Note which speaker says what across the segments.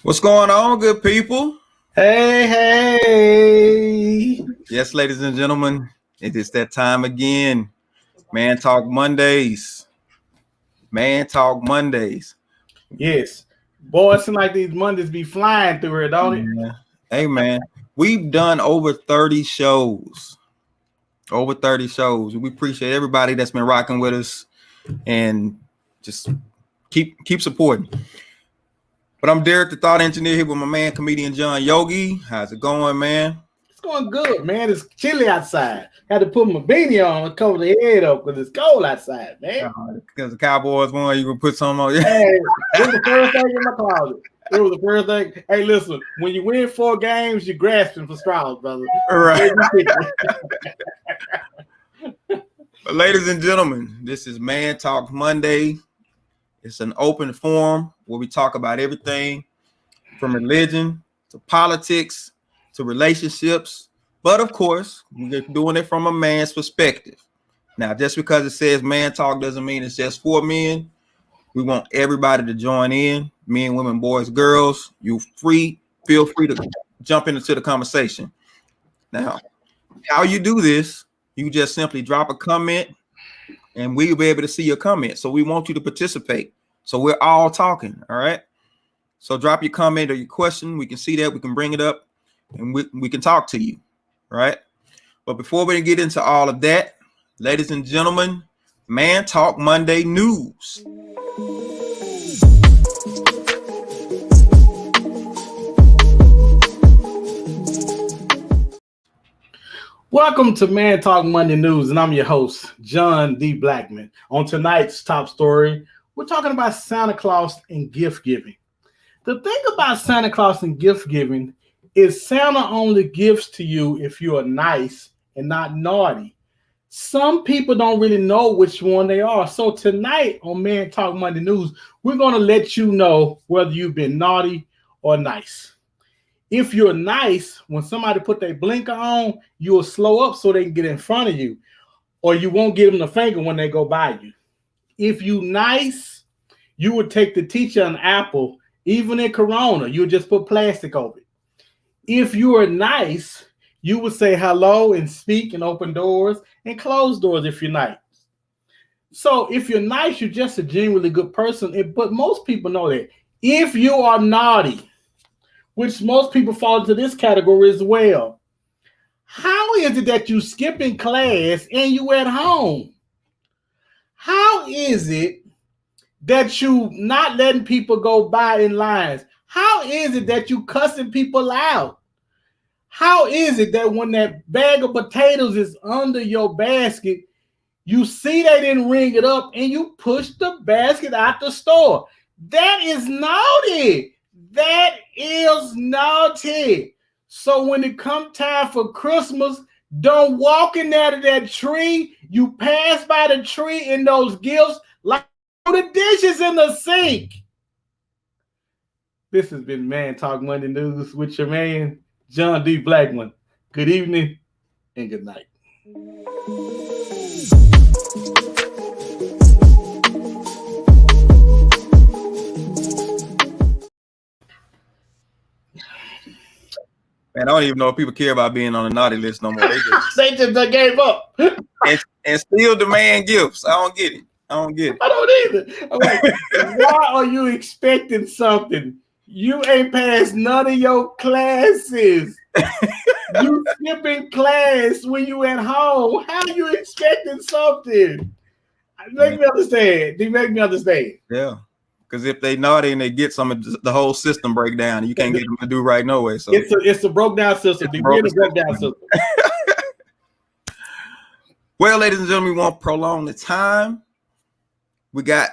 Speaker 1: What's going on, good people?
Speaker 2: Hey.
Speaker 1: Yes, ladies and gentlemen, it is that time again. Man Talk Mondays. Man Talk Mondays.
Speaker 2: Yes. Boy, it seems like these Mondays be flying through here, don't it?
Speaker 1: Yeah. Hey, man, we've done over 30 shows. Over 30 shows. We appreciate everybody that's been rocking with us and just keep supporting. But I'm Derek, the Thought Engineer, here with my man, comedian John Yogi. How's it going, man?
Speaker 2: It's going good, man. It's chilly outside. Had to put my beanie on and cover the head up because it's cold outside, man.
Speaker 1: Because the Cowboys won, you can put something on. Yeah.
Speaker 2: Hey, it was the first thing in my closet. It was the first thing. Hey, listen, when you win 4 games, you're grasping for straws, brother.
Speaker 1: Right. Ladies and gentlemen, this is Man Talk Monday. It's an open forum where we talk about everything from religion to politics to relationships. But of course, we're doing it from a man's perspective. Now, just because it says man talk doesn't mean it's just for men. We want everybody to join in, men, women, boys, girls. Feel free to jump into the conversation. Now, how you do this, you just simply drop a comment and we'll be able to see your comment. So we want you to participate. So we're all talking, all right? So drop your comment or your question. We can see that. We can bring it up and we can talk to you, right? But before we get into all of that, ladies and gentlemen, Man Talk Monday news.
Speaker 2: Welcome to Man Talk Monday News, and I'm your host, John D. Blackman. On tonight's top story, we're talking about Santa Claus and gift giving. The thing about Santa Claus and gift giving is Santa only gives to you if you are nice and not naughty. Some people don't really know which one they are. So tonight on Man Talk Monday News, we're going to let you know whether you've been naughty or nice. If you're nice, when somebody put their blinker on, you'll slow up so they can get in front of you, or you won't give them the finger when they go by you. If you nice, you would take the teacher an apple, even in Corona, you would just put plastic over it. If you are nice, you would say hello and speak and open doors and close doors if you're nice. So if you're nice, you're just a genuinely good person, but most people know that. If you are naughty, which most people fall into this category as well. How is it that you skipping class and you at home? How is it that you not letting people go by in lines? How is it that you cussing people out? How is it that when that bag of potatoes is under your basket, you see they didn't ring it up and you push the basket out the store? That is naughty. That is naughty. So when it come time for Christmas, don't walk in there to that tree. You pass by the tree and those gifts like the dishes in the sink. This has been Man Talk Monday News with your man, John D. Blackman. Good evening and good night.
Speaker 1: Man, I don't even know if people care about being on the naughty list no more.
Speaker 2: They just gave up.
Speaker 1: and still demand gifts. I don't get it.
Speaker 2: I don't either. I'm like, why are you expecting something? You ain't passed none of your classes. You skipping class when you at home. How are you expecting something? Make me understand. Make me understand.
Speaker 1: Yeah. Because if they naughty and they get some of the whole system break down, you can't get them to do right no way. So
Speaker 2: it's a broke down system. The broke down system.
Speaker 1: Well, ladies and gentlemen, we won't prolong the time. We got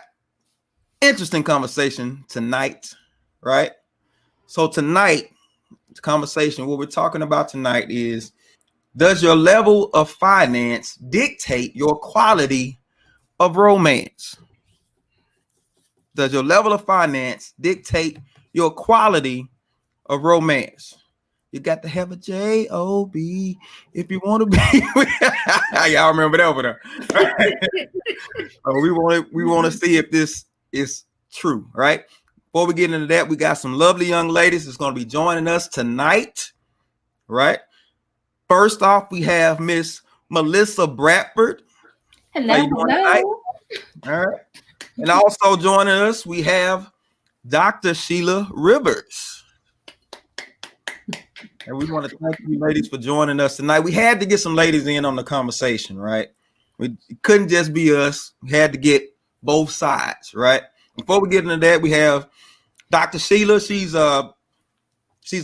Speaker 1: interesting conversation tonight, right? So tonight, the conversation, what we're talking about tonight is, does your level of finance dictate your quality of romance? Does your level of finance dictate your quality of romance? You got to have a job if you want to be. Y'all remember that one? We want to see if this is true, right? before we get into that, we got some lovely young ladies that's going to be joining us tonight, right? First off, we have Miss Melissa Bradford.
Speaker 3: Hello, hello.
Speaker 1: All right. And also joining us, we have Dr. Sheila Rivers. And we want to thank you ladies for joining us tonight. We had to get some ladies in on the conversation, right? It couldn't just be us. We had to get both sides, right? Before we get into that, we have Dr. Sheila. She's a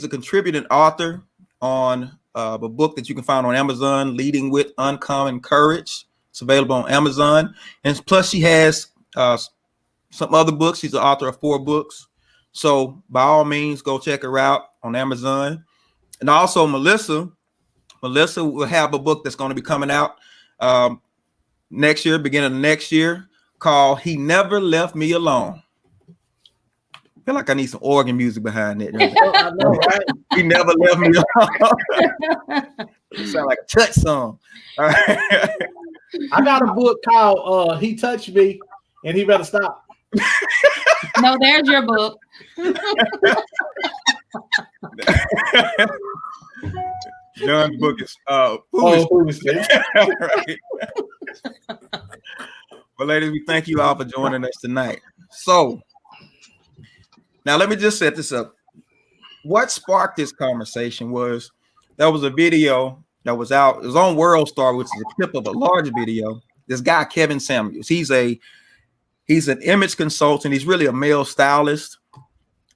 Speaker 1: contributing author on a book that you can find on Amazon, Leading with Uncommon Courage. It's available on Amazon. And plus she has some other books. She's the author of 4 books. So by all means, go check her out on Amazon. And also Melissa will have a book that's going to be coming out next year, beginning of next year, called He Never Left Me Alone. I feel like I need some organ music behind it.
Speaker 2: I know, right?
Speaker 1: He never left me alone. It sounds like a touch song. All right.
Speaker 2: I got a book called He Touched Me and He Better Stop.
Speaker 3: No, there's your book.
Speaker 1: John's book is Foolishness. Right. Well, ladies, we thank you all for joining us tonight. So now let me just set this up. What sparked this conversation was there was a video that was out. It was on World Star, which is a clip of a larger video. This guy, Kevin Samuels, he's an image consultant. He's really a male stylist,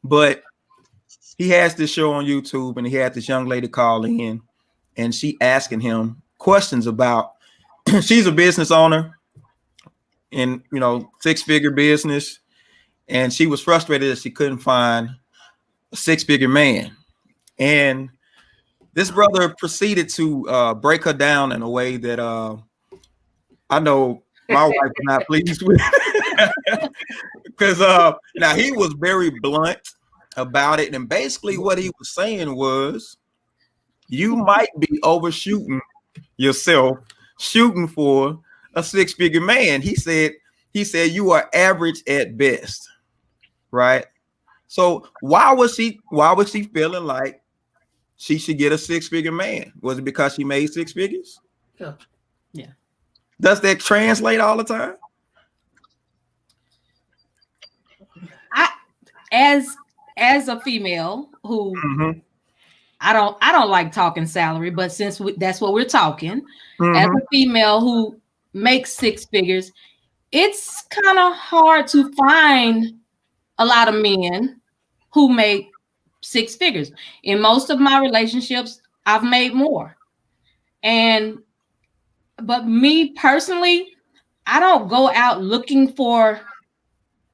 Speaker 1: but he has this show on YouTube, and he had this young lady call in, and she asking him questions about. She's a business owner in 6-figure business, and she was frustrated that she couldn't find a 6-figure man. And this brother proceeded to break her down in a way that I know my wife is not pleased with. Because now he was very blunt about it, and basically what he was saying was, you might be overshooting yourself shooting for a 6-figure man. He said you are average at best, right? So why was she feeling like she should get a 6-figure man? Was it because she made 6 figures?
Speaker 3: Yeah.
Speaker 1: Does that translate all the time?
Speaker 3: As a female who I don't like talking salary, but since that's what we're talking, as a female who makes 6 figures, it's kind of hard to find a lot of men who make 6 figures. In most of my relationships, I've made more. But me personally, I don't go out looking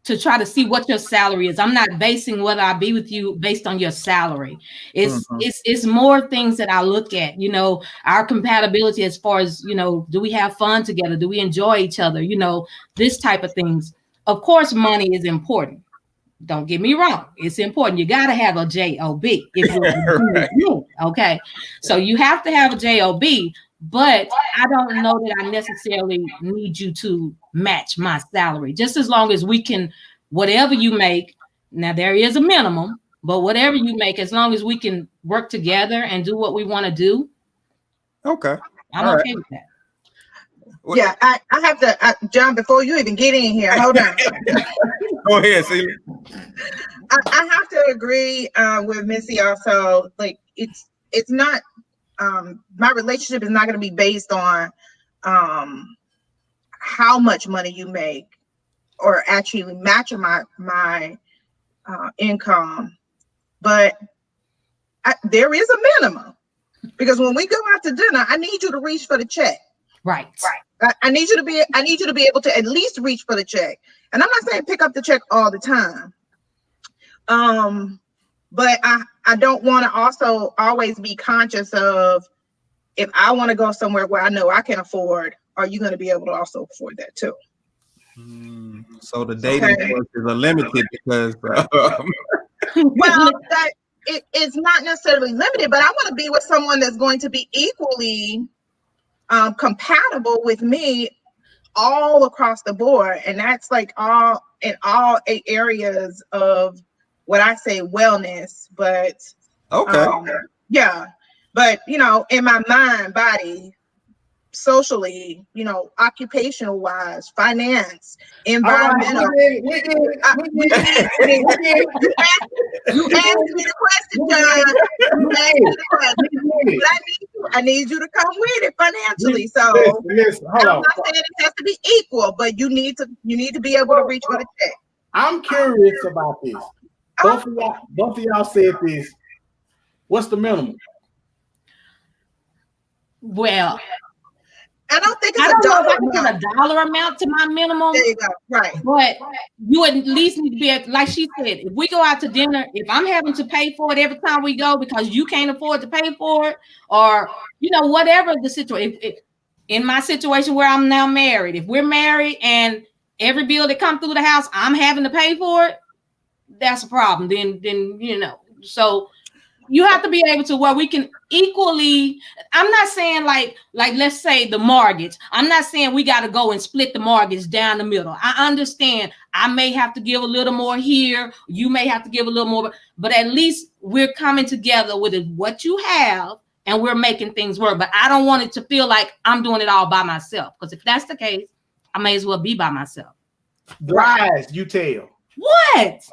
Speaker 3: to try to see what your salary is. I'm not basing whether I be with you based on your salary. It's more things that I look at, our compatibility as far as, do we have fun together? Do we enjoy each other? This type of things. Of course, money is important. Don't get me wrong. It's important. You got to have a job if you're right. Okay. So you have to have a job, but I don't know that I necessarily need you to match my salary. Just as long as we can, whatever you make, now there is a minimum, but whatever you make, as long as we can work together and do what we want to do.
Speaker 1: Okay.
Speaker 3: I'm okay with that.
Speaker 4: Yeah, I have to, John, before you even get in here, hold on.
Speaker 1: Go ahead, Celia.
Speaker 4: I have to agree with Missy also. Like, it's not, my relationship is not going to be based on how much money you make or actually matching my income. But there is a minimum, because when we go out to dinner, I need you to reach for the check.
Speaker 3: Right.
Speaker 4: I need you to be able to at least reach for the check. And I'm not saying pick up the check all the time. But I don't want to also always be conscious of, if I want to go somewhere where I know I can afford, are you going to be able to also afford that too?
Speaker 1: So the dating force is limited because
Speaker 4: well, that it's not necessarily limited, but I want to be with someone that's going to be equally compatible with me all across the board, and that's like all in all 8 areas of what I say wellness. But
Speaker 1: Okay.
Speaker 4: yeah, but you know, in my mind, body, socially, you know, occupational wise, finance, environmental.
Speaker 2: We get it.
Speaker 4: You asked me the question, John. You asked me the question. But I need you to come with it financially. So
Speaker 2: Listen, hold
Speaker 4: I'm
Speaker 2: on.
Speaker 4: not saying it has to be equal, but you need to be able to reach for the check.
Speaker 2: I'm curious about this. Both of y'all said this. What's the minimum?
Speaker 3: Well,
Speaker 4: I don't think
Speaker 3: I
Speaker 4: it's
Speaker 3: don't
Speaker 4: a
Speaker 3: know
Speaker 4: dollar
Speaker 3: if I can
Speaker 4: amount.
Speaker 3: put a dollar amount to my minimum.
Speaker 4: There you go. Right.
Speaker 3: But you at least need to be like she said, if we go out to dinner, if I'm having to pay for it every time we go because you can't afford to pay for it, or you know, whatever the situation. In my situation where I'm now married, if we're married and every bill that comes through the house, I'm having to pay for it, that's a problem. Then you know, so you have to be able to where we can equally. I'm not saying like let's say the mortgage. I'm not saying we got to go and split the mortgage down the middle. I understand I may have to give a little more here, you may have to give a little more, but at least we're coming together with what you have and we're making things work. But I don't want it to feel like I'm doing it all by myself, because if that's the case, I may as well be by myself.
Speaker 2: Lies you tell.
Speaker 3: What?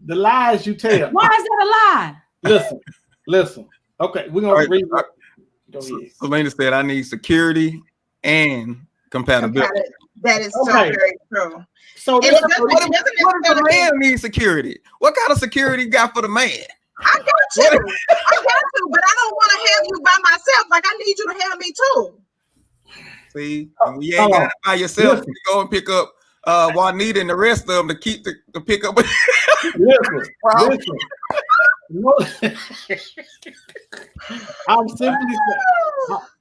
Speaker 2: The lies you tell.
Speaker 3: Why is that a lie?
Speaker 2: Listen. Okay, we're gonna read. Go ahead.
Speaker 1: Selena said, "I need security and compatibility."
Speaker 4: That is so
Speaker 2: Okay.
Speaker 4: very true.
Speaker 2: So
Speaker 4: And
Speaker 2: this,
Speaker 4: it doesn't
Speaker 1: What if the
Speaker 4: necessarily
Speaker 1: man needs security? What kind of security you got for the man?
Speaker 4: I got you. But I don't want to have you by myself. Like, I need you to have me too.
Speaker 1: See, and we ain't got it by yourself. You go and pick up Juanita and the rest of them to keep the pickup.
Speaker 2: listen. No,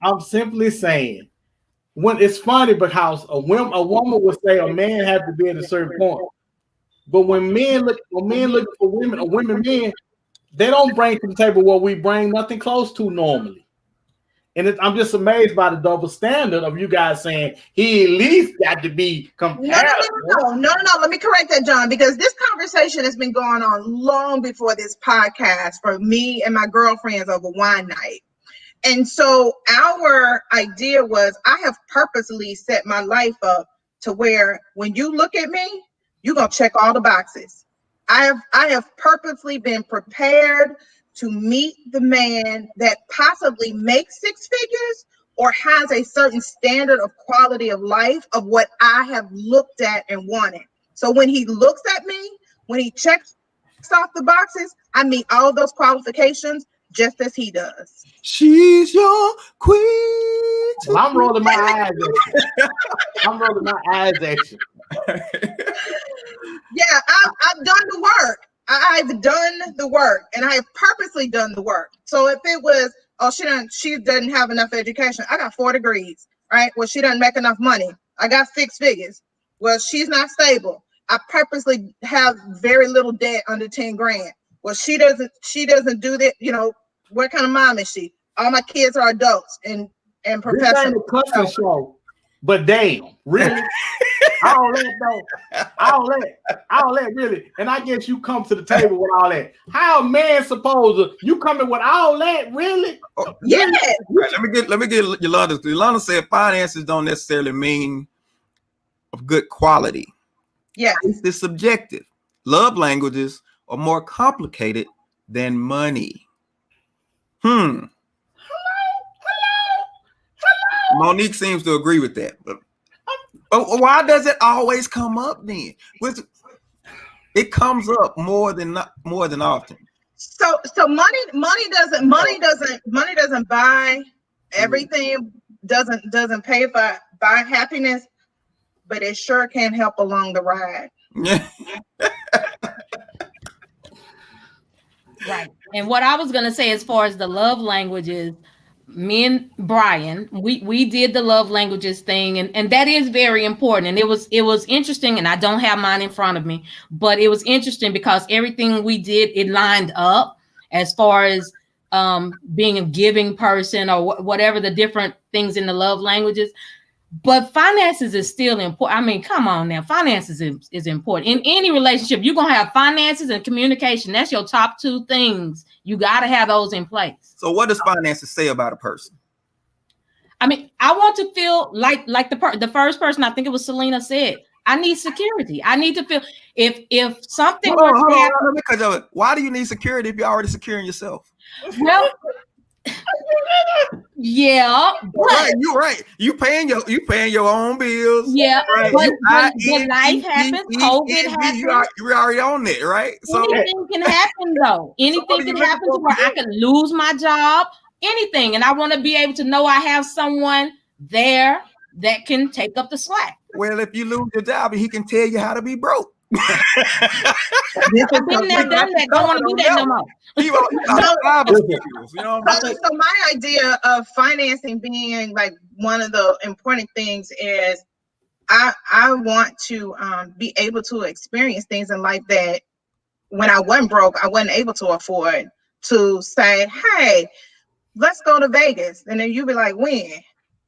Speaker 2: I'm simply saying, when it's funny because a woman would say a man has to be at a certain point, but when men look for women or men, they don't bring to the table what we bring nothing close to normally. And I'm just amazed by the double standard of you guys saying he at least got to be compatible.
Speaker 4: No. Let me correct that, John, because this conversation has been going on long before this podcast for me and my girlfriends over wine night. And so our idea was, I have purposely set my life up to where when you look at me, you're going to check all the boxes. I have purposely been prepared to meet the man that possibly makes 6 figures or has a certain standard of quality of life of what I have looked at and wanted. So when he looks at me, when he checks off the boxes, I meet all those qualifications just as he does.
Speaker 1: She's your queen.
Speaker 2: Well, I'm rolling my eyes at you.
Speaker 4: Yeah, I've done the work. I've done the work, and I have purposely done the work. So if it was, she doesn't have enough education. I got 4 degrees, right? Well, she doesn't make enough money. I got 6 figures. Well, she's not stable. I purposely have very little debt, under 10 grand. Well, she doesn't do that. You know, what kind of mom is she? All my kids are adults and professionals.
Speaker 2: This ain't a cussing show, but damn, really? all that really. And I guess you come to the table with all that. How a man supposed to, you coming with all that, really?
Speaker 4: Yeah.
Speaker 1: Right, let me get Yolanda. Yolanda said finances don't necessarily mean of good quality.
Speaker 4: Yeah.
Speaker 1: It's subjective. Love languages are more complicated than money. Hello. Monique seems to agree with that, but why does it always come up then? It comes up more than often.
Speaker 4: So money doesn't buy everything, doesn't pay for buy happiness, but it sure can help along the ride.
Speaker 1: Yeah.
Speaker 3: Right. And what I was going to say, as far as the love languages, me and Brian, we did the love languages thing, and that is very important. And it was interesting, and I don't have mine in front of me, but it was interesting because everything we did, it lined up as far as being a giving person or whatever the different things in the love languages. But finances is still important. I mean, come on now. Finances is important. In any relationship, you're going to have finances and communication. That's your top two things. You got to have those in place.
Speaker 1: So what does finances say about a person?
Speaker 3: I mean, I want to feel like the first person, I think it was Selena, said, I need security. I need to feel if something were to happen.
Speaker 1: Because why do you need security if you're already securing yourself?
Speaker 3: Well, yeah, but
Speaker 1: you're right. You paying your own bills.
Speaker 3: Yeah,
Speaker 1: right?
Speaker 3: but life happens. COVID happens.
Speaker 1: You're already on it, right? So
Speaker 3: anything can happen, though. Anything can happen to where I can lose my job. Anything, and I want to be able to know I have someone there that can take up the slack.
Speaker 1: Well, if you lose your job, he can tell you how to be broke.
Speaker 3: I've been there, done that. Don't want to do that no more.
Speaker 4: So my idea of financing being like one of the important things is I want to be able to experience things in life that when I wasn't broke, I wasn't able to afford. To say, hey, let's go to Vegas. And then you be like, when?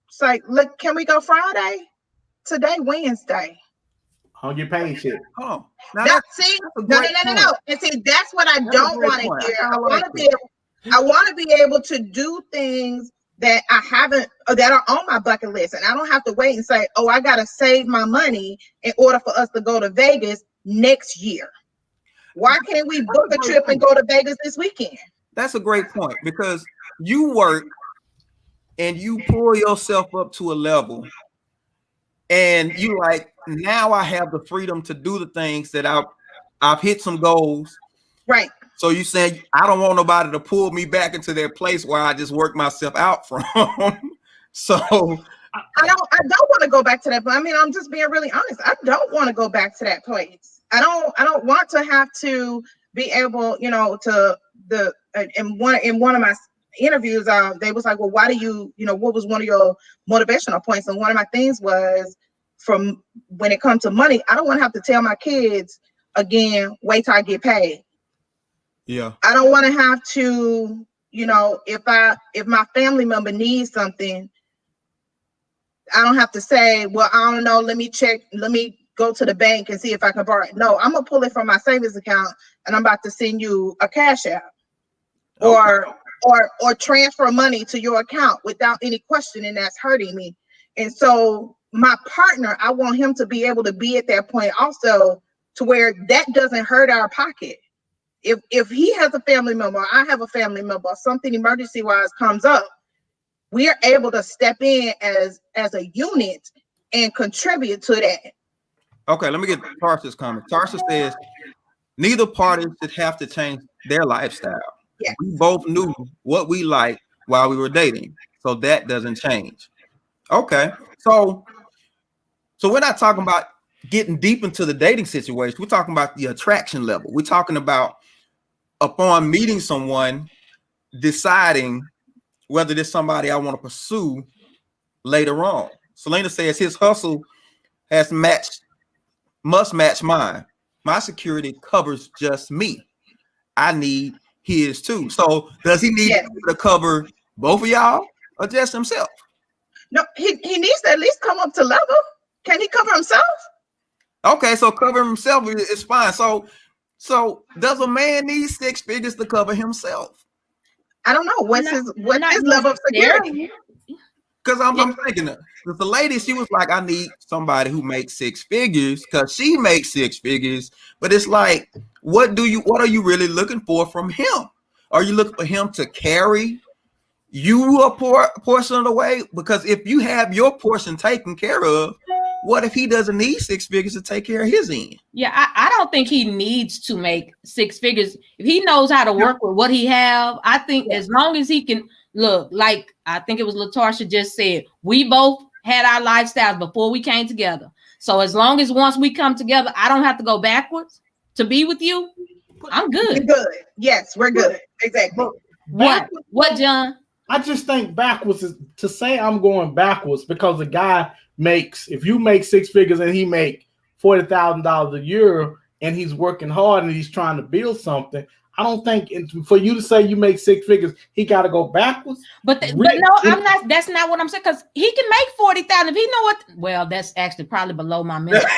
Speaker 4: It's like, look, can we go Friday? Today, Wednesday.
Speaker 2: I'll get paid shit.
Speaker 1: Oh,
Speaker 4: no. And see, that's what I don't want to hear. I want to be able to do things that I haven't, that are on my bucket list. And I don't have to wait and say, oh, I got to save my money in order for us to go to Vegas next year. Why can't we book a trip and go to Vegas this weekend?
Speaker 1: That's a great point, because you work and you pull yourself up to a level and you like, now I have the freedom to do the things that I've hit some goals.
Speaker 4: Right.
Speaker 1: So you saying I don't want nobody to pull me back into their place where I just work myself out from. So
Speaker 4: I don't want to go back to that. But I mean, I'm just being really honest. I don't want to go back to that place. I don't want to have to be able, in one of my interviews, they was like, well, why do you what was one of your motivational points? And one of my things was, from when it comes to money, I don't want to have to tell my kids again, wait till I get paid.
Speaker 1: Yeah.
Speaker 4: I don't want to have to, if my family member needs something, I don't have to say, well, I don't know, let me check, let me go to the bank and see if I can borrow it. No, I'm gonna pull it from my savings account and I'm about to send you a cash app. Okay. Or transfer money to your account without any question, and that's hurting me. And so my partner, I want him to be able to be at that point also, to where that doesn't hurt our pocket. If he has a family member, or I have a family member, or something emergency wise comes up, we are able to step in as a unit and contribute to that.
Speaker 1: Okay, let me get Tarsha's comment. Tarsha says neither party should have to change their lifestyle.
Speaker 4: Yes.
Speaker 1: We both knew what we liked while we were dating, so that doesn't change. Okay, so we're not talking about getting deep into the dating situation. We're talking about the attraction level. We're talking about upon meeting someone, deciding whether there's somebody I want to pursue later on. Selena says his hustle must match mine. My security covers just me. I need his too. So does he need to cover both of y'all or just himself?
Speaker 4: No, he needs to at least come up to level. Can he cover himself?
Speaker 1: Okay, so cover himself is fine. So does a man need 6 figures to cover himself?
Speaker 4: I don't know. What's his level of security?
Speaker 1: Because I'm thinking with the lady, she was like, I need somebody who makes 6 figures because she makes 6 figures. But it's like, what are you really looking for from him? Are you looking for him to carry you a portion of the way? Because if you have your portion taken care of, what if he doesn't need 6 figures to take care of his end?
Speaker 3: Yeah, I don't think he needs to make 6 figures. If he knows how to work with what he have, I think as long as he can look, like I think it was LaTarsha just said, we both had our lifestyles before we came together. So as long as once we come together, I don't have to go backwards to be with you, I'm good.
Speaker 4: We're good. Yes, we're good. Exactly.
Speaker 3: What, John?
Speaker 2: I just think backwards is to say I'm going backwards because the guy makes, if you make 6 figures and he make $40,000 a year and he's working hard and he's trying to build something, I don't think for you to say you make 6 figures, he got to go backwards.
Speaker 3: But no, I'm not. That's not what I'm saying. Because he can make 40,000 if he know what. Well, that's actually probably below my minimum.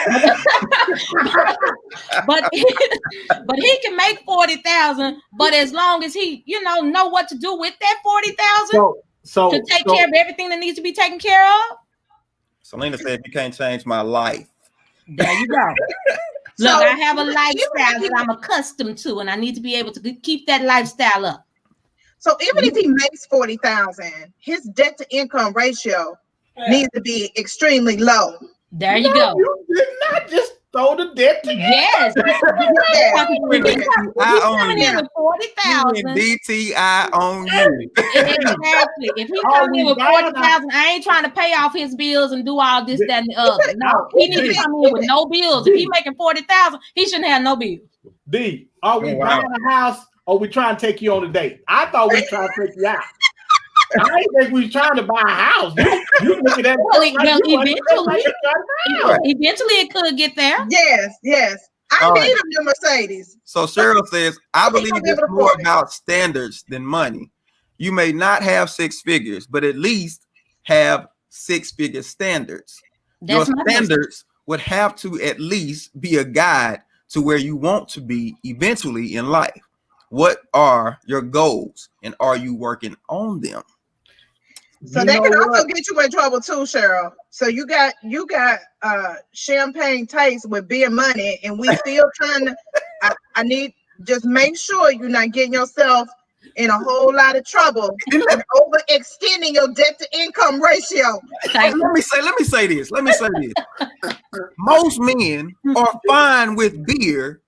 Speaker 3: but he can make 40,000. But as long as he, know what to do with that 40,000,
Speaker 2: so
Speaker 3: to take care of everything that needs to be taken care of.
Speaker 1: Selena said, "You can't change my life."
Speaker 3: There you go. Look, I have a lifestyle that I'm accustomed to, and I need to be able to keep that lifestyle up.
Speaker 4: So even if he makes 40,000, his debt to income ratio needs to be extremely low.
Speaker 3: There you go.
Speaker 2: You did not just throw the debt to
Speaker 3: Yes.
Speaker 1: I own you.
Speaker 3: With 40,000.
Speaker 1: DTI on you.
Speaker 3: Exactly. If he comes in with 40,000, I ain't trying to pay off his bills and do all this, that, and the other. No, he needs to come in with no bills. If he making 40,000, he shouldn't have no bills.
Speaker 2: D, are we buying a house or we trying to take you on a date? I thought we were trying to take you out. I didn't think we were trying to buy a house. You look at that.
Speaker 3: Eventually it could get there.
Speaker 4: Yes. I need a new Mercedes.
Speaker 1: So Cheryl says, I believe it's more about standards than money. You may not have 6 figures, but at least have 6-figure standards. Your standards would have to at least be a guide to where you want to be eventually in life. What are your goals, and are you working on them?
Speaker 4: So that can also get you in trouble too, Cheryl. So you got champagne taste with beer money, and we still trying to. I need just make sure you're not getting yourself in a whole lot of trouble and overextending your debt to income ratio.
Speaker 1: Let me say this. Most men are fine with beer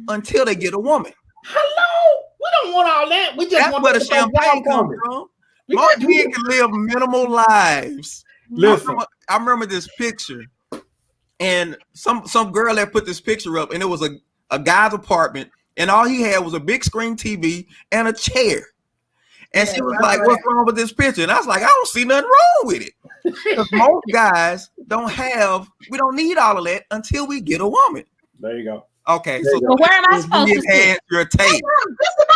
Speaker 1: until they get a woman.
Speaker 2: Hello, we don't want all that. We just want
Speaker 1: where the champagne comes from. Most men can live minimal lives.
Speaker 2: Listen,
Speaker 1: I remember this picture, and some girl that put this picture up, and it was a guy's apartment, and all he had was a big screen TV and a chair. And she was like, "What's wrong with this picture?" And I was like, "I don't see nothing wrong with it." Because most guys we don't need all of that until we get a woman.
Speaker 2: There you go.
Speaker 1: Okay, so
Speaker 3: where am I supposed to sit?
Speaker 1: Your tape.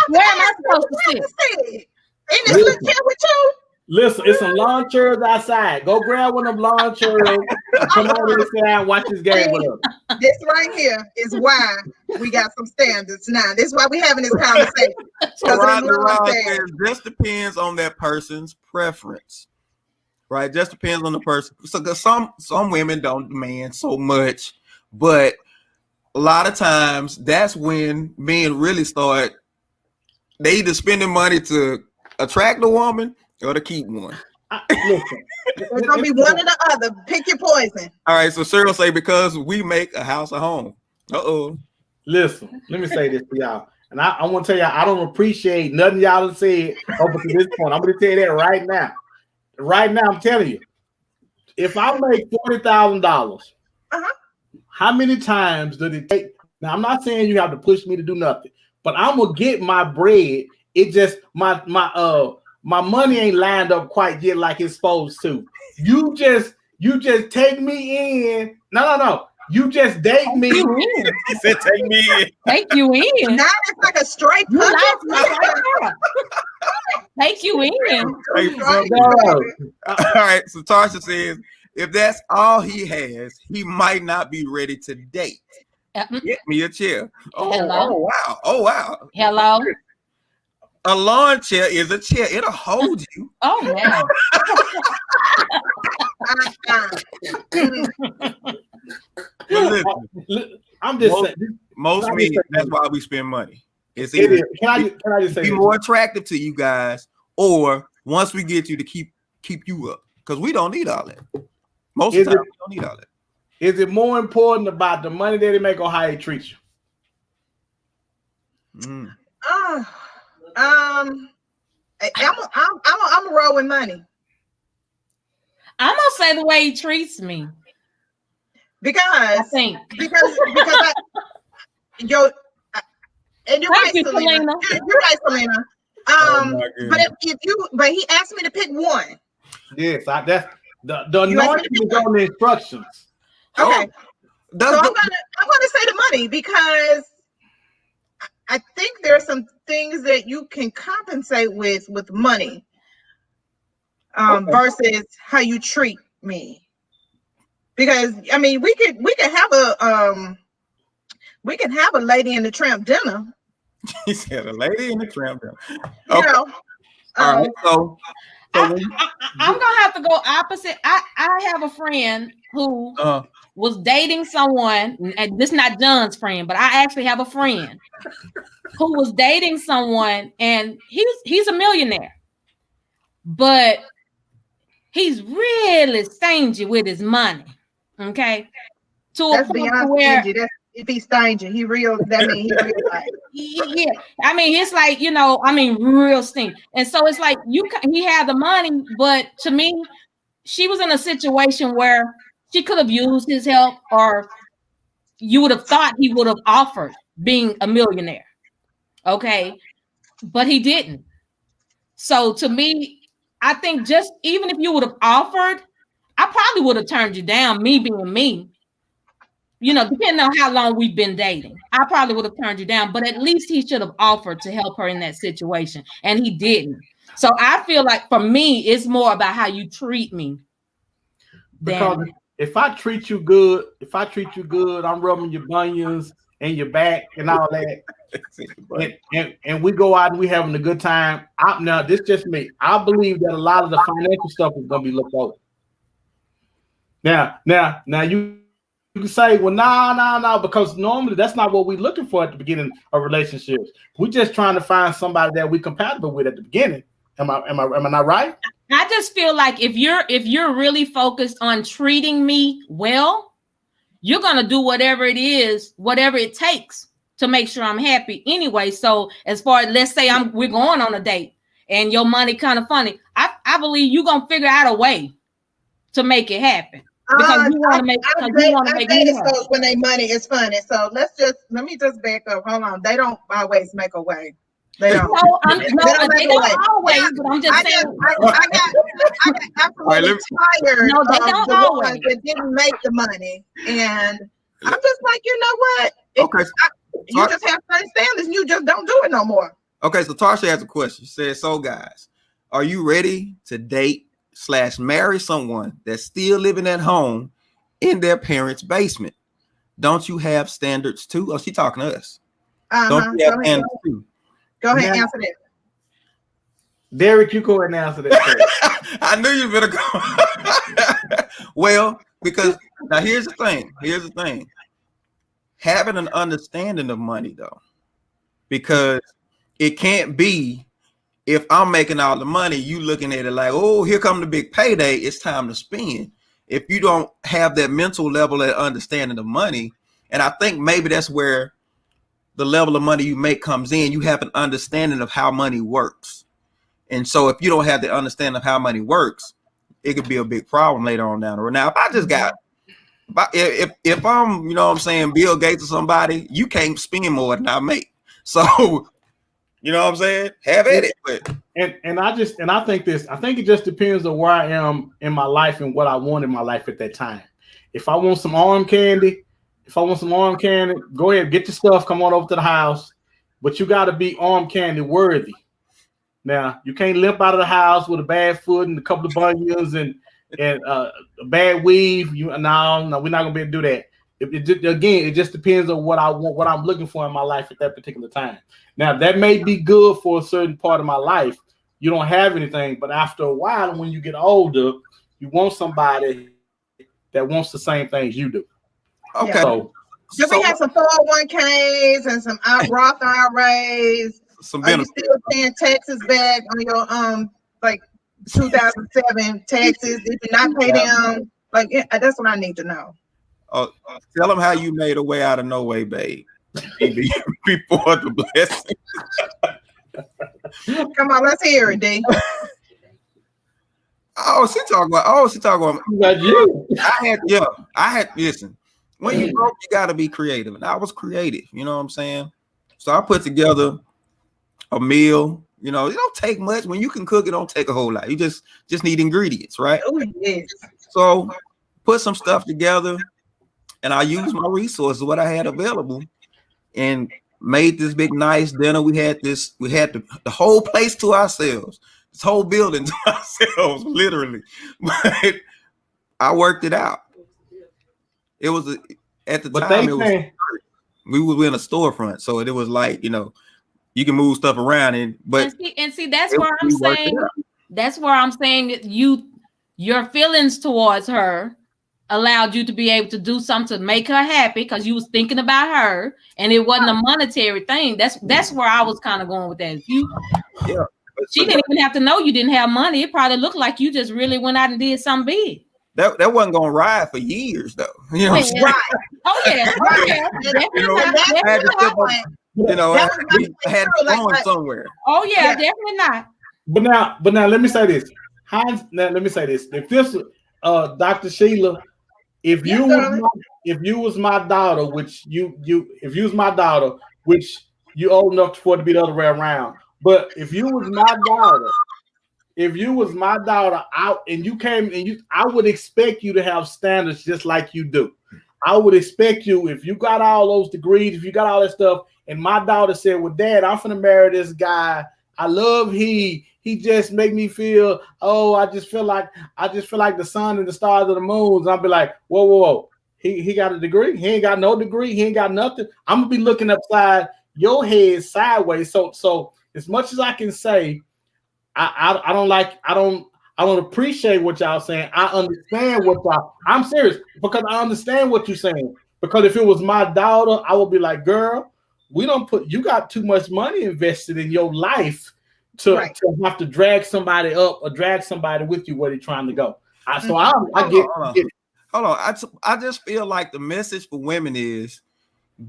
Speaker 3: Where am I supposed to sit?
Speaker 4: In this little chair with you?
Speaker 2: Listen, it's some lawn chairs outside. Go grab one of them lawn chairs. Come on inside and watch this game with us.
Speaker 4: This right here is why we got some standards now. This is why we having this conversation.
Speaker 1: So it just depends on that person's preference, right? Just depends on the person. So some women don't demand so much, but a lot of times that's when men really start. They either spending money to attract a woman or to keep one.
Speaker 4: Listen, it's gonna be one or the other. Pick your poison.
Speaker 1: All right, so Cheryl say because we make a house a home.
Speaker 2: Listen, let me say this to y'all, and I want to tell y'all I don't appreciate nothing y'all have said up to this point. I'm going to tell you that right now. Right now, I'm telling you, if I make $40,000, how many times did it take? Now, I'm not saying you have to push me to do nothing, but I'm gonna get my bread. It just my money ain't lined up quite yet like it's supposed to. You just take me in. No. You just date me.
Speaker 1: He said take me in.
Speaker 3: Take you in.
Speaker 4: Now it's like a straight punch.
Speaker 3: Take you in.
Speaker 1: All right. So Tarsha says, if that's all he has, he might not be ready to date. Get me a chair. Oh wow.
Speaker 3: Hello.
Speaker 1: A lawn chair is a chair. It'll hold you.
Speaker 3: Oh wow.
Speaker 2: I'm just saying.
Speaker 1: Most men, that's why we spend money. It's
Speaker 2: either can I just say
Speaker 1: be more attractive to you guys, or once we get you to keep you up, because we don't need all that. Most of the time, we don't need all that.
Speaker 2: Is it more important about the money that they make or how they treat you?
Speaker 4: I'm a roll with money.
Speaker 3: I'm gonna say the way he treats me.
Speaker 4: Because
Speaker 3: I think
Speaker 4: and you're right, Selena. You're right, Selena. But he asked me to pick one.
Speaker 2: Yes, that's the anointing is on the instructions.
Speaker 4: Okay. So I'm gonna say the money because I think there are some things that you can compensate with money, versus how you treat me. Because I mean, we can have a Lady in the Tramp dinner.
Speaker 1: He said a lady in the tramp.
Speaker 4: You
Speaker 1: Okay.
Speaker 4: know,
Speaker 1: All right. So
Speaker 3: I'm gonna have to go opposite. I have a friend who was dating someone, and this is not John's friend, but I actually have a friend who was dating someone, and he's a millionaire, but he's really stingy with his money. Okay, to
Speaker 4: that's
Speaker 3: a point
Speaker 4: beyond
Speaker 3: where
Speaker 4: stingy. If he's stingy, he real. That means he real life.
Speaker 3: yeah, I mean, it's like, you know, I mean, real stingy. And so it's like he had the money, but to me, she was in a situation where she could have used his help, or you would have thought he would have offered being a millionaire. Okay, but he didn't. So to me, I think just even if you would have offered, I probably would have turned you down, me being me. You know, depending on how long we've been dating, I probably would have turned you down, but at least he should have offered to help her in that situation, and he didn't. So I feel like for me, it's more about how you treat me.
Speaker 2: Because if I treat you good, I'm rubbing your bunions and your back and all that, and we go out and we having a good time. Now, this is just me. I believe that a lot of the financial stuff is gonna be looked over. Now you can say, well, no, because normally that's not what we're looking for at the beginning of relationships. We're just trying to find somebody that we're compatible with at the beginning. Am I not right?
Speaker 3: I just feel like if you're really focused on treating me well, you're gonna do whatever it takes to make sure I'm happy anyway. So as far as, let's say we're going on a date and your money kind of funny, I believe you're gonna figure out a way to make it happen. Because you want to make
Speaker 4: folks when they money is funny. So let me just back up. Hold on. They don't always make a way. They don't.
Speaker 3: They don't always. But I'm just saying.
Speaker 4: I got absolutely tired.
Speaker 3: No, they don't always.
Speaker 4: That didn't make the money, and I'm just like, you know what? You just have certain standards. You just don't do it no more.
Speaker 1: Okay, so Tarsha has a question. She says, "So guys, are you ready to date / marry someone that's still living at home in their parents' basement? Don't you have standards too?" Oh, she talking to us. Don't you have standards too?
Speaker 4: Go ahead, answer that.
Speaker 2: Derek, you go ahead and answer that.
Speaker 1: I knew you better go. Well, because now here's the thing. Having an understanding of money, though, because it can't be, if I'm making all the money, you looking at it like, oh, here come the big payday, it's time to spend. If you don't have that mental level of understanding of money, and I think maybe that's where the level of money you make comes in. You have an understanding of how money works. And so if you don't have the understanding of how money works, it could be a big problem later on down the road. Now, if I just got, if I'm, you know what I'm saying, Bill Gates or somebody, you can't spend more than I make. So, you know what I'm saying? Have at it. But.
Speaker 2: And I think it just depends on where I am in my life and what I want in my life at that time. If I want some arm candy, go ahead, get your stuff, come on over to the house. But you got to be arm candy worthy. Now, you can't limp out of the house with a bad foot and a couple of bunions and a bad weave. No, we're not gonna be able to do that. It just depends on what I want, what I'm looking for in my life at that particular time. Now, that may be good for a certain part of my life. You don't have anything, but after a while, when you get older, you want somebody that wants the same things you do.
Speaker 1: Okay.
Speaker 4: So we have some 401ks and some Roth IRAs. Are you still paying taxes back on your like 2007 taxes? Did you not pay them? Like, that's what I need to know.
Speaker 1: Oh, tell them how you made a way out of no way, babe. Before the blessing.
Speaker 4: Come on, let's hear it, D.
Speaker 1: She talking about
Speaker 2: you.
Speaker 1: I had listen. When you broke, you gotta be creative. And I was creative, you know what I'm saying? So I put together a meal. You know, it don't take much. When you can cook, it don't take a whole lot. You just need ingredients, right?
Speaker 4: Oh, yes.
Speaker 1: So put some stuff together, and I used my resources, what I had available, and made this big nice dinner. We had the whole place to ourselves, this whole building to ourselves, literally. But I worked it out. It was at the time we were in a storefront, so it was like, you know, you can move stuff around
Speaker 3: and see that's where I'm saying your feelings towards her allowed you to be able to do something to make her happy because you was thinking about her and it wasn't a monetary thing. That's where I was kind of going with that. She didn't even have to know you didn't have money. It probably looked like you just really went out and did something big.
Speaker 1: That wasn't gonna ride for years though. You know what I'm saying?
Speaker 4: Right.
Speaker 3: Oh yeah,
Speaker 1: I had to go somewhere.
Speaker 3: Oh yeah, definitely not.
Speaker 2: But now let me say this. If this Dr. Sheila, if you was my daughter, which you old enough for it to be the other way around. But if you was my daughter out and you came and I would expect you to have standards just like you do. I would expect you, if you got all those degrees, if you got all that stuff, and my daughter said, well, Dad, I'm finna marry this guy. I love he just make me feel, I just feel like the sun and the stars and the moons. I'll be like, whoa. He got a degree. He ain't got no degree. He ain't got nothing. I'm gonna be looking upside your head sideways. So as much as I can say, I don't appreciate what y'all saying. I understand I'm serious because I understand what you're saying. Because if it was my daughter, I would be like, girl, you got too much money invested in your life to have to drag somebody up or drag somebody with you where they're trying to go. I get it.
Speaker 1: Hold on. I just feel like the message for women is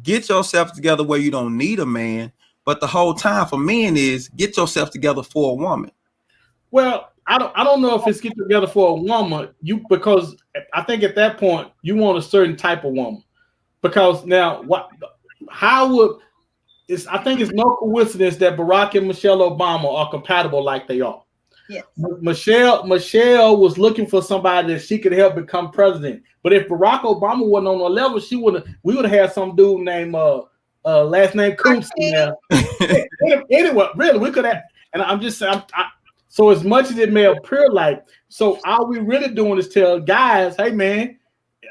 Speaker 1: get yourself together where you don't need a man. But the whole time for men is get yourself together for a woman.
Speaker 2: Well, I don't know if it's get together for a woman. Because I think at that point you want a certain type of woman. Because now I think it's no coincidence that Barack and Michelle Obama are compatible like they are.
Speaker 4: Yes.
Speaker 2: Michelle was looking for somebody that she could help become president. But if Barack Obama wasn't on her level, we would have had some dude named last name Coombs in there. Anyway, really, we could have. And I'm just saying, so as much as it may appear like, so all we really doing is tell guys, hey man,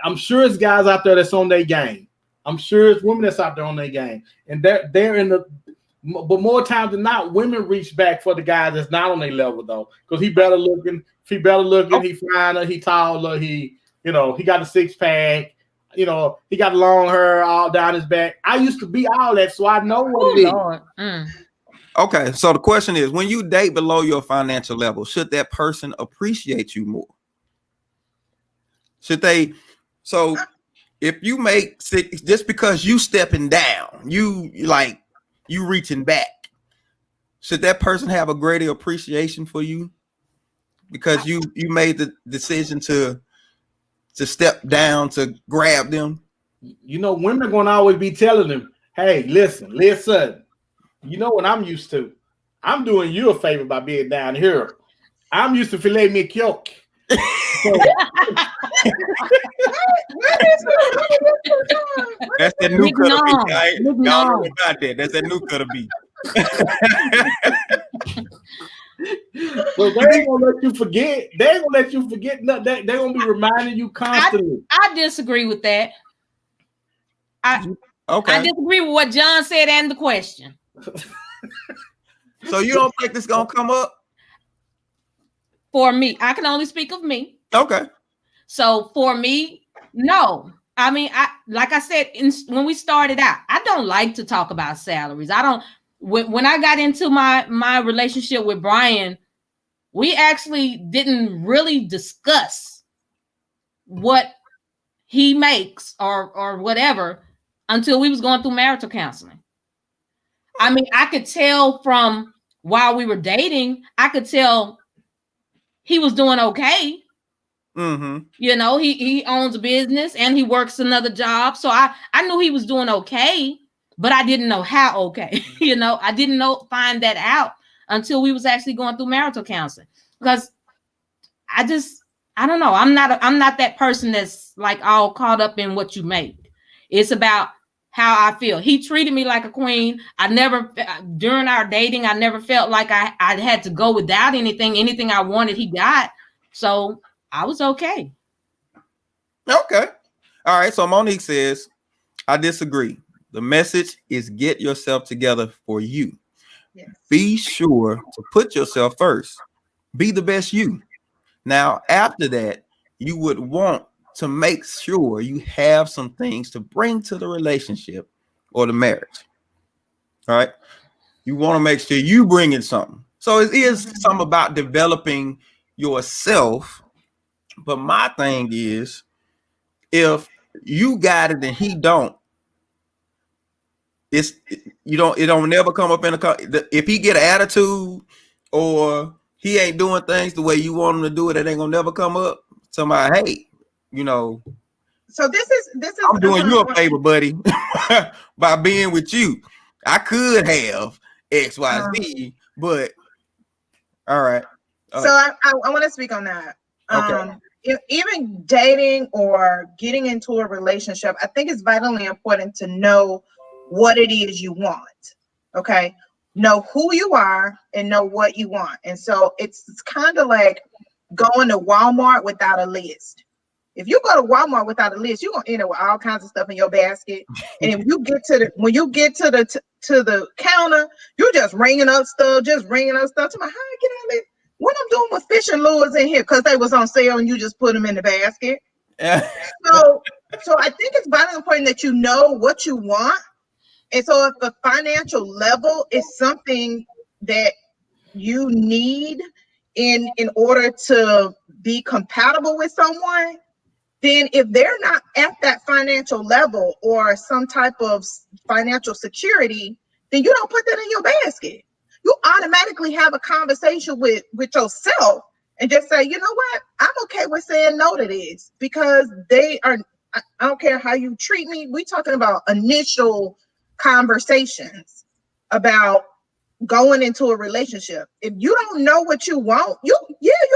Speaker 2: I'm sure it's guys out there that's on their game. I'm sure it's women that's out there on their game, and they're in the. But more times than not, women reach back for the guy that's not on their level though, because he better looking, he finer, he taller, he got a six pack, he got long hair all down his back. I used to be all that, so I know what it is.
Speaker 1: Okay, so the question is, when you date below your financial level, should that person appreciate you more? Should they? So if you make six, just because you stepping down, you reaching back, should that person have a greater appreciation for you because you made the decision to step down to grab them?
Speaker 2: Women are going to always be telling them, hey, listen, you know what I'm used to? I'm doing you a favor by being down here. I'm used to filet mignon.
Speaker 1: That's that new cut of beef. Y'all know about that. That's that new cut of beef.
Speaker 2: Well, they ain't gonna let you forget. They ain't gonna let you forget nothing. They're gonna be reminding you constantly.
Speaker 3: I disagree with that. I disagree with what John said and the question.
Speaker 1: So you don't think this gonna come up?
Speaker 3: For me, I can only speak of me.
Speaker 1: Okay.
Speaker 3: So for me, no. I mean, like I said, when we started out, I don't like to talk about salaries. I don't. When I got into my relationship with Brian, we actually didn't really discuss what he makes or whatever until we was going through marital counseling. I mean, I could tell from while we were dating, I could tell he was doing okay.
Speaker 1: Mm-hmm.
Speaker 3: He owns a business and he works another job. So I knew he was doing okay, but I didn't know how okay. I didn't find that out until we was actually going through marital counseling. Because I don't know. I'm not that person that's like all caught up in what you make. It's about how I feel. He treated me like a queen. I never, during our dating, I never felt like I had to go without anything. Anything I wanted, he got. So I was okay.
Speaker 1: Okay. All right. So Monique says, I disagree. The message is get yourself together for you.
Speaker 4: Yes.
Speaker 1: Be sure to put yourself first. Be the best you. Now, after that, you would want to make sure you have some things to bring to the relationship or the marriage. All right. You want to make sure you bring in something. So it is something about developing yourself. But my thing is, if you got it and he don't, it don't never come up in if he get an attitude or he ain't doing things the way you want him to do it, it ain't gonna never come up. Somebody, hey,
Speaker 4: So this is
Speaker 1: I'm doing you a favor, buddy, by being with you. I could have XYZ, but all right.
Speaker 4: So I want to speak on that.
Speaker 1: Okay.
Speaker 4: Even dating or getting into a relationship, I think it's vitally important to know what it is you want. Okay. Know who you are and know what you want. And so it's kind of like going to Walmart without a list. If you go to Walmart without a list, you're gonna end up with all kinds of stuff in your basket. And if you get to the counter, you're just ringing up stuff. To my, how I get out of it? What I'm doing with fishing lures in here because they was on sale and you just put them in the basket. So I think it's vitally important that you know what you want. And so if the financial level is something that you need in order to be compatible with someone, then if they're not at that financial level or some type of financial security, then you don't put that in your basket. You automatically have a conversation with yourself and just say, you know what? I'm okay with saying no to this because I don't care how you treat me. We're talking about initial conversations about going into a relationship. If you don't know what you want, you're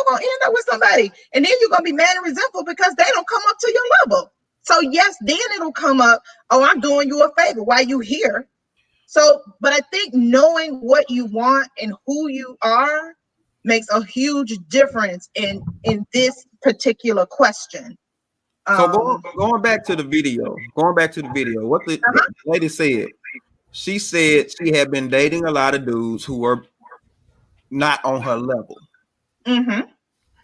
Speaker 4: gonna end up with somebody, and then you're gonna be mad and resentful because they don't come up to your level. So yes, then it'll come up, oh, I'm doing you a favor while you here. So, but I think knowing what you want and who you are makes a huge difference in this particular question.
Speaker 1: So going back to the video, what the lady said, she said she had been dating a lot of dudes who were not on her level.
Speaker 4: Mm-hmm.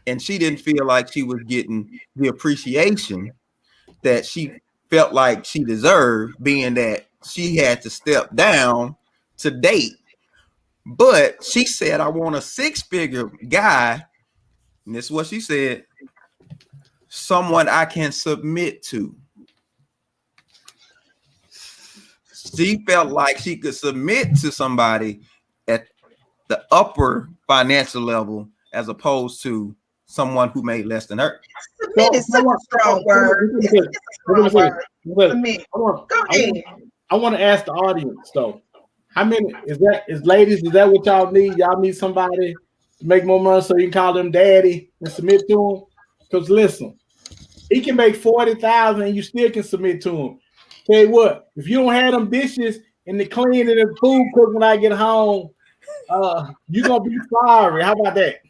Speaker 1: And she didn't feel like she was getting the appreciation that she felt like she deserved, being that she had to step down to date. But she said, I want a 6-figure guy. And this is what she said. Someone I can submit to. She felt like she could submit to somebody at the upper financial level as opposed to someone who made less than her.
Speaker 4: Submit is such a strong word. It's a strong word. Submit. Go ahead.
Speaker 2: I want to ask the audience though. How many is ladies? Is that what y'all need? Y'all need somebody to make more money so you can call them daddy and submit to him? Because listen, he can make 40,000 and you still can submit to him. Tell you what, if you don't have them dishes and the cleaning and the food cooked when I get home, you're gonna be sorry. How about that?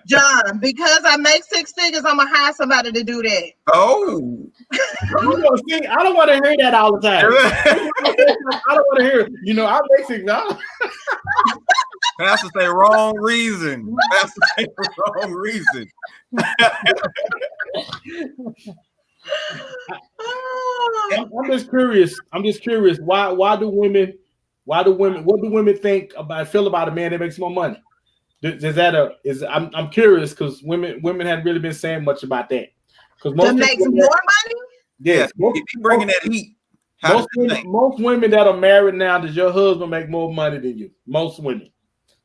Speaker 4: John, because I make 6 figures, I'm gonna hire somebody to do that.
Speaker 1: Oh,
Speaker 2: see, I don't want to hear that all the time. I don't want to hear it. I make $6.
Speaker 1: Pastor say wrong reason. Pastor say wrong reason.
Speaker 2: I'm just curious. Why do women? What do women feel about a man that makes more money? I'm curious because women haven't really been saying much about that. Because
Speaker 4: most makes more money.
Speaker 2: Yes,
Speaker 1: if you bringing that heat.
Speaker 2: Most women that are married now, does your husband make more money than you? Most women,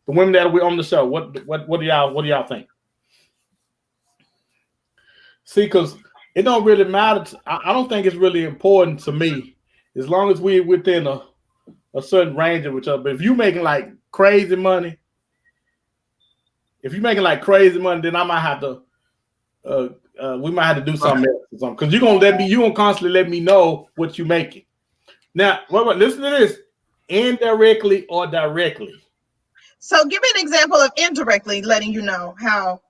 Speaker 2: the women that are on the show, what do y'all think? See, because it don't really matter. I don't think it's really important to me as long as we're within a certain range of each other. But if you're making like crazy money, then I might have to we might have to do something else or something because you gonna constantly let me know what you making. Now, wait, listen to this: indirectly or directly.
Speaker 4: So, give me an example of indirectly letting you know how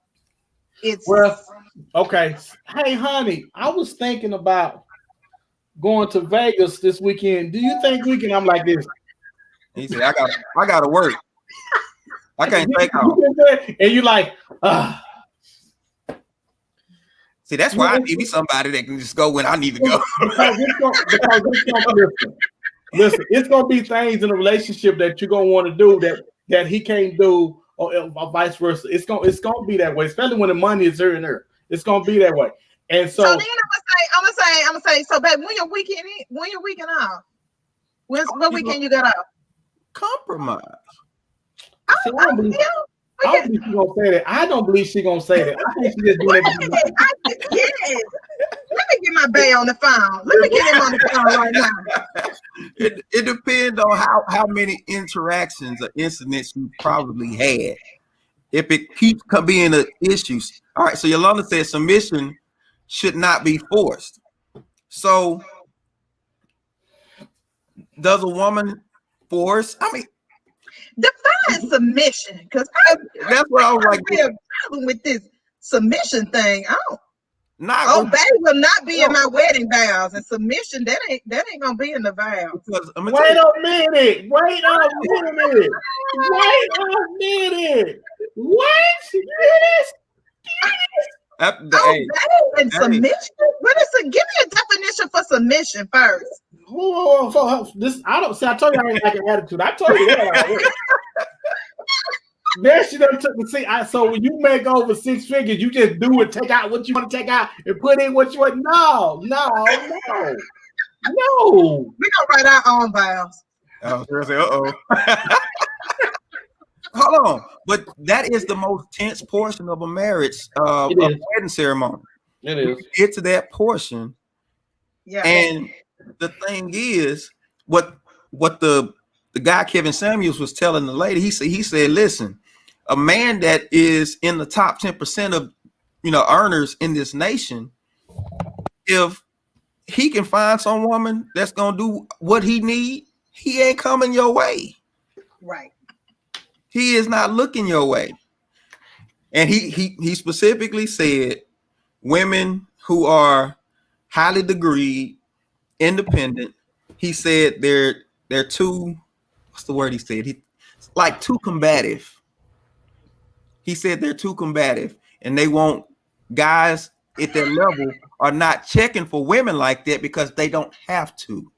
Speaker 4: it's.
Speaker 2: Well, okay. Hey, honey, I was thinking about going to Vegas this weekend. Do you think we can? I'm like this.
Speaker 1: He said, I gotta work. I can't take off.
Speaker 2: And you like,
Speaker 1: See, that's why I need me somebody that can just go when I need to go.
Speaker 2: Listen, it's gonna be things in a relationship that you're gonna want to do that he can't do, or vice versa. It's gonna be that way, especially when the money is here and there. It's gonna be that way. And so
Speaker 4: then I'm gonna say, so babe, when your weekend off? What weekend you got off?
Speaker 1: Compromise.
Speaker 2: I don't believe she's gonna say that. I don't believe she's gonna say that. I think she just doing it.
Speaker 4: Yes. Let me get my bae on the phone. Let me get him on the phone right now.
Speaker 1: It depends on how many interactions or incidents you probably had. If it keeps being an issue. All right, so Yolanda said submission should not be forced. So does a woman force? I mean,
Speaker 4: define submission, because
Speaker 1: that's what I was like.
Speaker 4: I have a problem with this submission thing.
Speaker 1: Not
Speaker 4: babe will not be in my wedding vows, and submission that ain't gonna be in the vows.
Speaker 2: Wait a minute. What? Yes.
Speaker 4: Babe and submission. What is it? Give me a definition for submission first.
Speaker 2: This I don't see. I told you I ain't like an attitude. I told you that already. Then she done took the see. So when you make over 6 figures, you just do it, take out what you want to take out, and put in what you want. No.
Speaker 4: We gonna write our own vows.
Speaker 1: Uh-oh. Hold on, but that is the most tense portion of a marriage, of a wedding ceremony.
Speaker 2: It is.
Speaker 1: Get to that portion,
Speaker 4: Yeah.
Speaker 1: And the thing is, what the guy Kevin Samuels was telling the lady, he said, listen, a man that is in the top 10% of earners in this nation, if he can find some woman that's gonna do what he need, he ain't coming your way.
Speaker 4: Right.
Speaker 1: He is not looking your way. And he specifically said women who are highly degreed, independent, he said they're too, what's the word he said? Too combative. He said they're too combative, and they want guys at their level are not checking for women like that because they don't have to.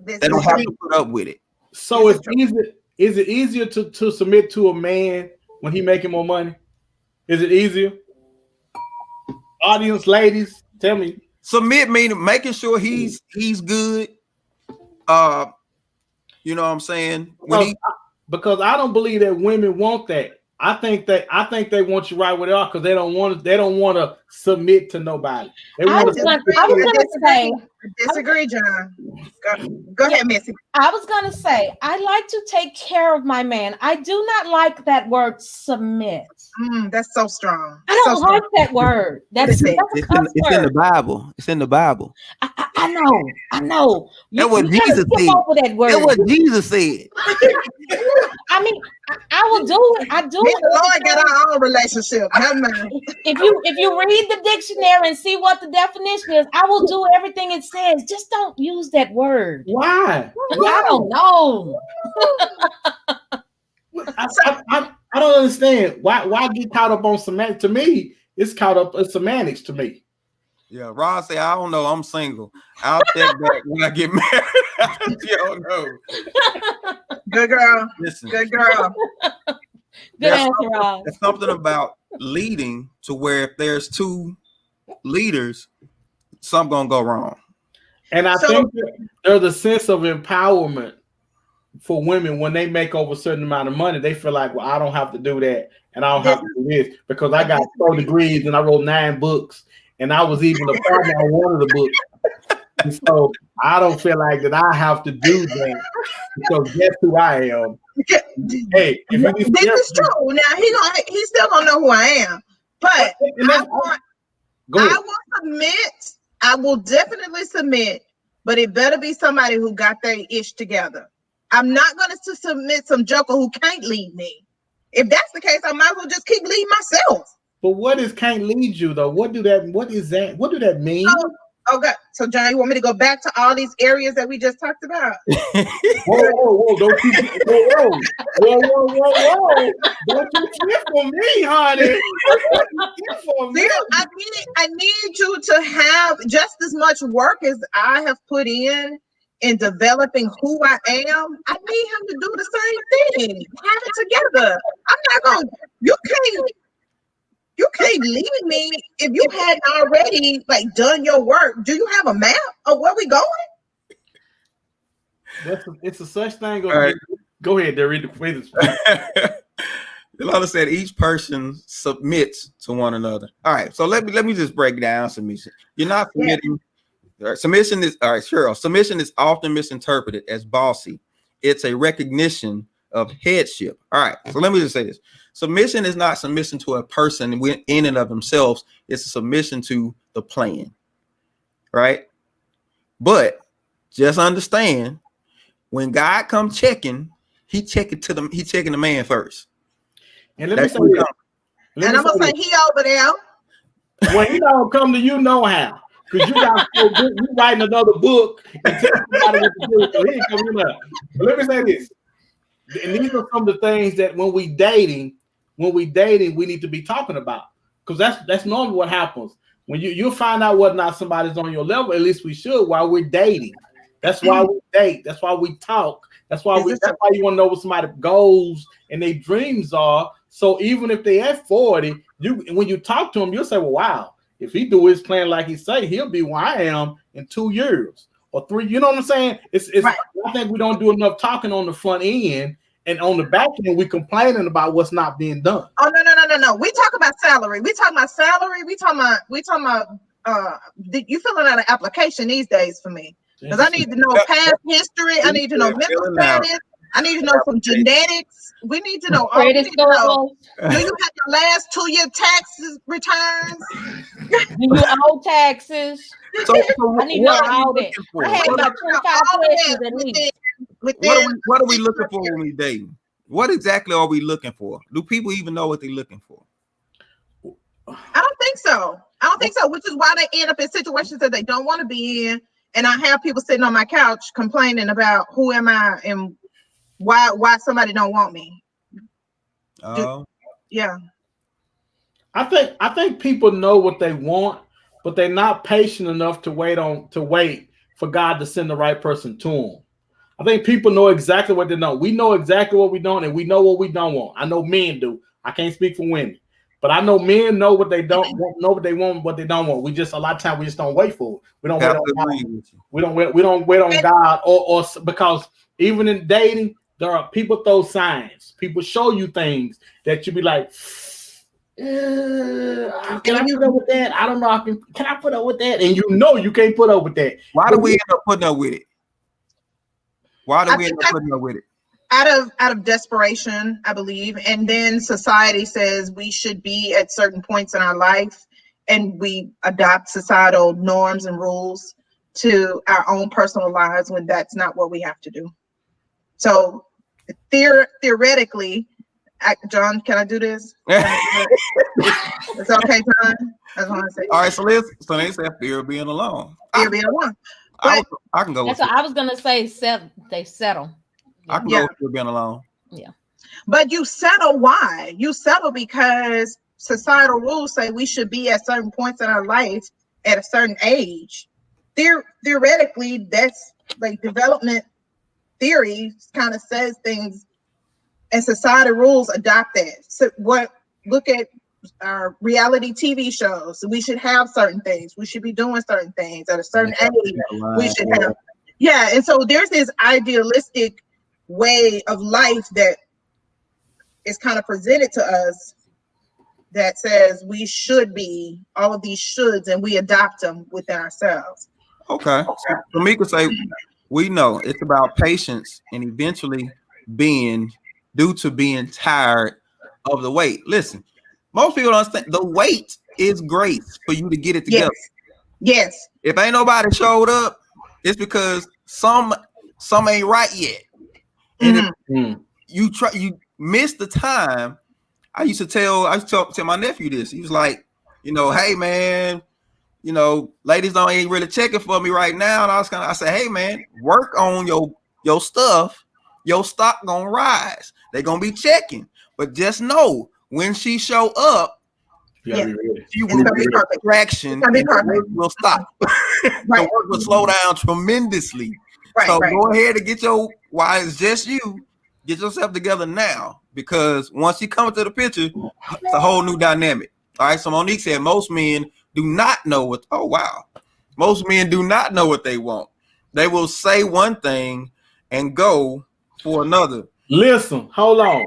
Speaker 1: They don't have to put up with it.
Speaker 2: So it's easy. Is it easier to submit to a man when he making more money? Is it easier? Audience, ladies, tell me.
Speaker 1: Submit meaning making sure he's good. You know what I'm saying?
Speaker 2: Because I don't believe that women want that. I think they want you right where they are because they don't want to submit to nobody.
Speaker 3: I was going to say.
Speaker 4: Disagree, John. Go ahead, Missy.
Speaker 3: I was going to say, I like to take care of my man. I do not like that word submit.
Speaker 4: That's so strong.
Speaker 3: I don't like that word. It's in
Speaker 1: the Bible. It's in the Bible.
Speaker 3: I know.
Speaker 1: That's what Jesus said.
Speaker 3: That word.
Speaker 1: That's what Jesus said.
Speaker 3: I mean, I will do it. I do it.
Speaker 4: The Lord got our own relationship.
Speaker 3: If you read the dictionary and see what the definition is, I will do everything it says. Just don't use that word.
Speaker 2: Why?
Speaker 3: I don't know.
Speaker 2: I don't understand. Why get caught up on semantics? To me, it's caught up in semantics to me.
Speaker 1: Yeah, Rod say, I don't know. I'm single. I'll check back when I get married. You don't know.
Speaker 4: Good girl.
Speaker 1: Listen.
Speaker 4: Good girl.
Speaker 3: Good answer, Rod.
Speaker 1: There's something about leading to where if there's two leaders, something gonna go wrong.
Speaker 2: And I think there's a sense of empowerment for women when they make over a certain amount of money. They feel like, well, I don't have to do that, and I don't have to do this because I got 4 degrees and I wrote 9 books, and I was even a partner on one of the books. And so I don't feel like that I have to do that because guess who I am. Hey,
Speaker 4: this is true. Now he still gonna know who I am, but
Speaker 2: Go ahead.
Speaker 4: I will submit. I will definitely submit, but it better be somebody who got their ish together. I'm not going to submit some joker who can't lead me. If that's the case, I might as well just keep leading myself.
Speaker 2: But what is can't lead you though? What do that mean?
Speaker 4: Okay, so John, you want me to go back to all these areas that we just talked about?
Speaker 2: Whoa, don't you whoa. Don't you flip for me, honey.
Speaker 4: I need you to have just as much work as I have put in developing who I am. I need him to do the same thing. Have it together. I'm not going, you can't lead me if you hadn't already like done your work. Do you have a map of where we going?
Speaker 2: It's a such thing.
Speaker 1: Right.
Speaker 2: Go ahead, there. Read the
Speaker 1: Yolanda said each person submits to one another. All right, so let me just break down submission. You're not submitting. Yeah. Submission is all right. Sure, submission is often misinterpreted as bossy. It's a recognition of headship. All right, so let me just say this. Submission is not submission to a person in and of themselves. It's a submission to the plan, right? But just understand, when God comes checking, he checking the man first.
Speaker 2: And let me say this.
Speaker 4: And I'm gonna say he over there.
Speaker 2: When he don't come to you, know how. Because you writing another book and tell somebody what to do. So he ain't coming up. But let me say this. And these are some of the things that when we dating, we need to be talking about. Because that's normally what happens. When you'll find out whether or not somebody's on your level, at least we should while we're dating. That's why we date. That's why we talk. That's why you want to know what somebody's goals and their dreams are. So even if they at 40, when you talk to them, you'll say, well, wow, if he do his plan like he say, he'll be where I am in 2 years or 3. You know what I'm saying? It's right. I think we don't do enough talking on the front end, and on the back end, we complaining about what's not being done.
Speaker 4: Oh, no. We talk about salary. We talking about you filling out an application these days for me. Because I need to know past history. I need to know mental status. I need to know some genetics. We need to know all. Do you have your last 2-year taxes returns?
Speaker 3: Do you owe taxes?
Speaker 1: So
Speaker 3: I need to know all that. I had about 25 questions at least.
Speaker 1: What are we looking for when we dating? What exactly are we looking for? Do people even know what they're looking for?
Speaker 4: I don't think so. Which is why they end up in situations that they don't want to be in. And I have people sitting on my couch complaining about who am I and why somebody don't want me.
Speaker 1: Oh,
Speaker 4: yeah.
Speaker 2: I think people know what they want, but they're not patient enough to wait for God to send the right person to them. I think people know exactly what they know. We know exactly what we don't, and we know what we don't want. I know men do. I can't speak for women, but I know men know what they don't want, know what they want, what they don't want. We just a lot of times we just don't wait for it. We don't wait on God. We don't wait on God, or because even in dating, there are people throw signs. People show you things that you be like, can I put up with that? I don't know. Can I put up with that? And you know you can't put up with that.
Speaker 1: Why do we end up putting up with it? Out
Speaker 4: of desperation, I believe. And then society says we should be at certain points in our life, and we adopt societal norms and rules to our own personal lives when that's not what we have to do. So theoretically, John, can I do this? It's okay, John. That's what I say.
Speaker 1: All right, so they say fear of being alone.
Speaker 4: Fear of being alone.
Speaker 1: I can go.
Speaker 3: That's what I was gonna say. They settle.
Speaker 1: I can go with being alone.
Speaker 3: Yeah.
Speaker 4: But you settle. Why? You settle because societal rules say we should be at certain points in our life at a certain age. Theoretically, that's like development theory kind of says things, and society rules adopt that. So look at our reality TV shows. We should have certain things. We should be doing certain things at a certain age. We should have. Yeah. And so there's this idealistic way of life that is kind of presented to us that says we should be all of these shoulds, and we adopt them within ourselves.
Speaker 1: Okay. So me could say we know it's about patience and eventually being tired of the wait. Listen, Most people don't understand the wait is grace for you to get it together.
Speaker 4: Yes.
Speaker 1: If ain't nobody showed up, it's because some ain't right yet. And if you miss the time. I used to tell my nephew this. He was like, hey man, ladies ain't really checking for me right now. And I said, hey man, work on your stuff. Your stock gonna rise. They gonna be checking, but just know when she show up, she will be distraction. Will stop.
Speaker 4: Right.
Speaker 1: The work will slow down tremendously.
Speaker 4: Right,
Speaker 1: so
Speaker 4: right.
Speaker 1: Go ahead and while it's just you, get yourself together now, because once you come into the picture, it's a whole new dynamic. All right. So Monique said most men do not know what. Oh wow, most men do not know what they want. They will say one thing and go for another.
Speaker 2: Listen, hold on.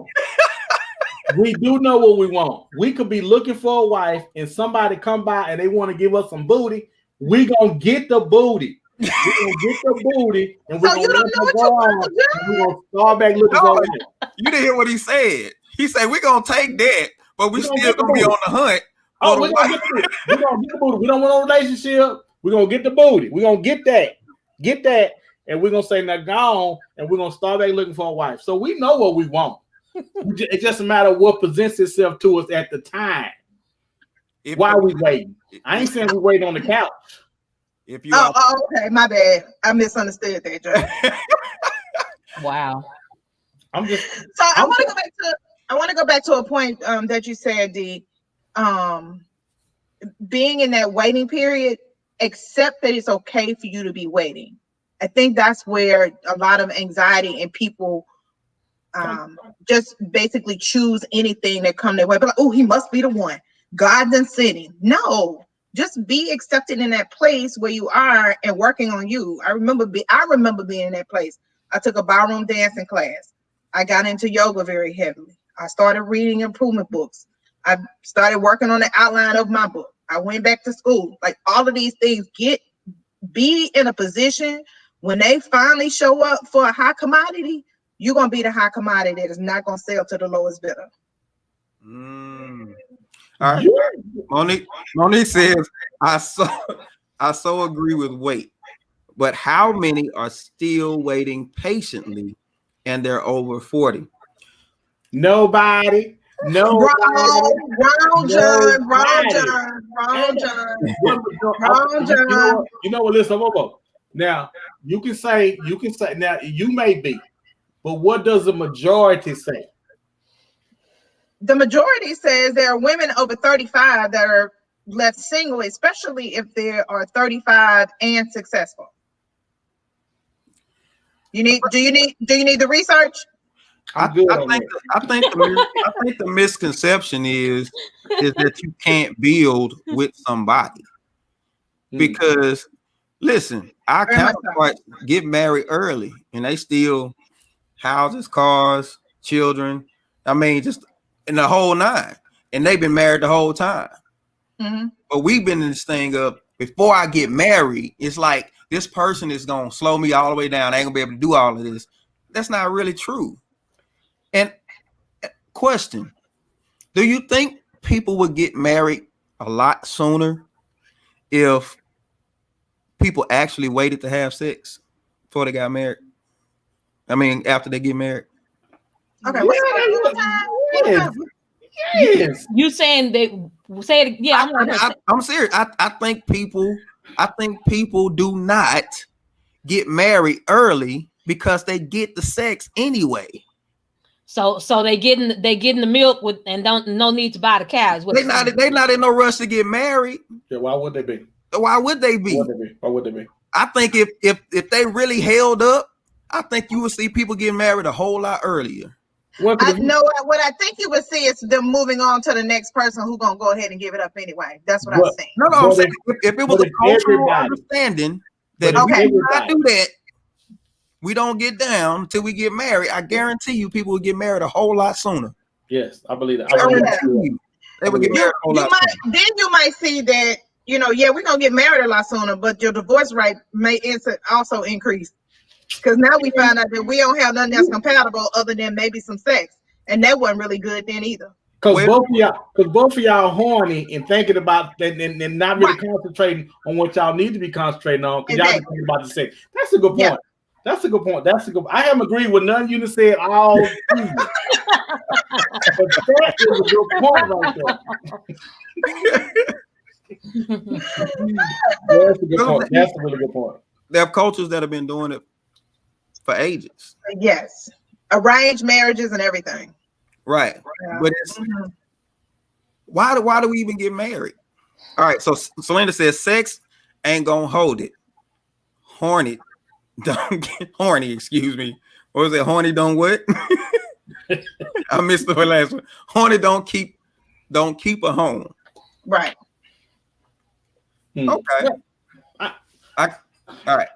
Speaker 2: We do know what we want. We could be looking for a wife and somebody come by and they want to give us some booty. We gonna get the booty. We're gonna get the booty and we're gonna let her go on and we're gonna start back looking for it.
Speaker 1: You didn't hear what he said. He said we're gonna take that, but we still gonna be on the hunt.
Speaker 2: We're gonna get the booty. We don't want no relationship. We're gonna get the booty. We're gonna get that, and we're gonna say now gone, and we're gonna start back looking for a wife. So we know what we want. It's just a matter of what presents itself to us at the time. Why are we waiting? I ain't saying we wait on the couch.
Speaker 4: Okay, my bad. I misunderstood that, Joe.
Speaker 3: Wow.
Speaker 4: I want to go back to a point that you said, D. Being in that waiting period, accept that it's okay for you to be waiting. I think that's where a lot of anxiety and people just basically choose anything that come their way. But like, oh, he must be the one. God done sent him. No, just be accepted in that place where you are and working on you. I remember being in that place. I took a ballroom dancing class. I got into yoga very heavily. I started reading improvement books. I started working on the outline of my book. I went back to school. Like all of these things, be in a position when they finally show up for a high commodity, you're going to be the high commodity that is not going to sell to the lowest bidder.
Speaker 1: All right. Monique says, I so agree with wait, but how many are still waiting patiently and they're over 40?
Speaker 2: Nobody.
Speaker 4: Wrong, John.
Speaker 2: You know what? Listen, now you can say now you may be, but what does the majority say?
Speaker 4: The majority says there are women over 35 that are left single, especially if they are 35 and successful. Do you need the research?
Speaker 1: I think the misconception is that you can't build with somebody. Because listen, our counterparts get married early and they steal houses, cars, children. I mean, just in the whole nine. And they've been married the whole time.
Speaker 4: Mm-hmm.
Speaker 1: But we've been in this thing of before I get married, it's like this person is gonna slow me all the way down. I ain't gonna be able to do all of this. That's not really true. And question, do you think people would get married a lot sooner if people actually waited to have sex before they got married? I mean, after they get married.
Speaker 4: Okay.
Speaker 2: Yes.
Speaker 3: You saying they say it? Yeah,
Speaker 1: I'm serious. I think people do not get married early because they get the sex anyway.
Speaker 3: So they getting the milk with and no need to buy the cows.
Speaker 1: They not in no rush to get married.
Speaker 2: Yeah, why would they be?
Speaker 1: Why would they be?
Speaker 2: Why would they be?
Speaker 1: I think if they really held up, I think you would see people getting married a whole lot earlier.
Speaker 4: What I think you would see is them moving on to the next person who's gonna go ahead and give it up anyway. That's what I'm saying.
Speaker 1: No, I'm saying if it was a cultural understanding that if we do not do that, we don't get down until we get married, I guarantee you people will get married a whole lot sooner.
Speaker 2: Yes, I believe that.
Speaker 1: They would get married a whole lot sooner.
Speaker 4: Then you might see that, we're gonna get married a lot sooner, but your divorce rate may also increase. Because now we find out that we don't have nothing that's compatible other than maybe some sex. And that wasn't really good then either.
Speaker 2: Because both of y'all horny and thinking about that and not really concentrating on what y'all need to be concentrating on because y'all thinking about the sex. That's a good point. Yeah. That's a good point. I haven't agreed with none you said all season. But that is a good point right there. That's a good point. That's a really good point.
Speaker 1: There are cultures that have been doing it for ages.
Speaker 4: Yes. Arranged marriages and everything.
Speaker 1: Right. Yeah. But it's why do we even get married? All right. So Selena says sex ain't gonna hold it. Horny. Don't get horny, excuse me. What was it? Horny don't what? I missed the last one. Horny don't keep a home.
Speaker 4: Right.
Speaker 1: Okay. All right.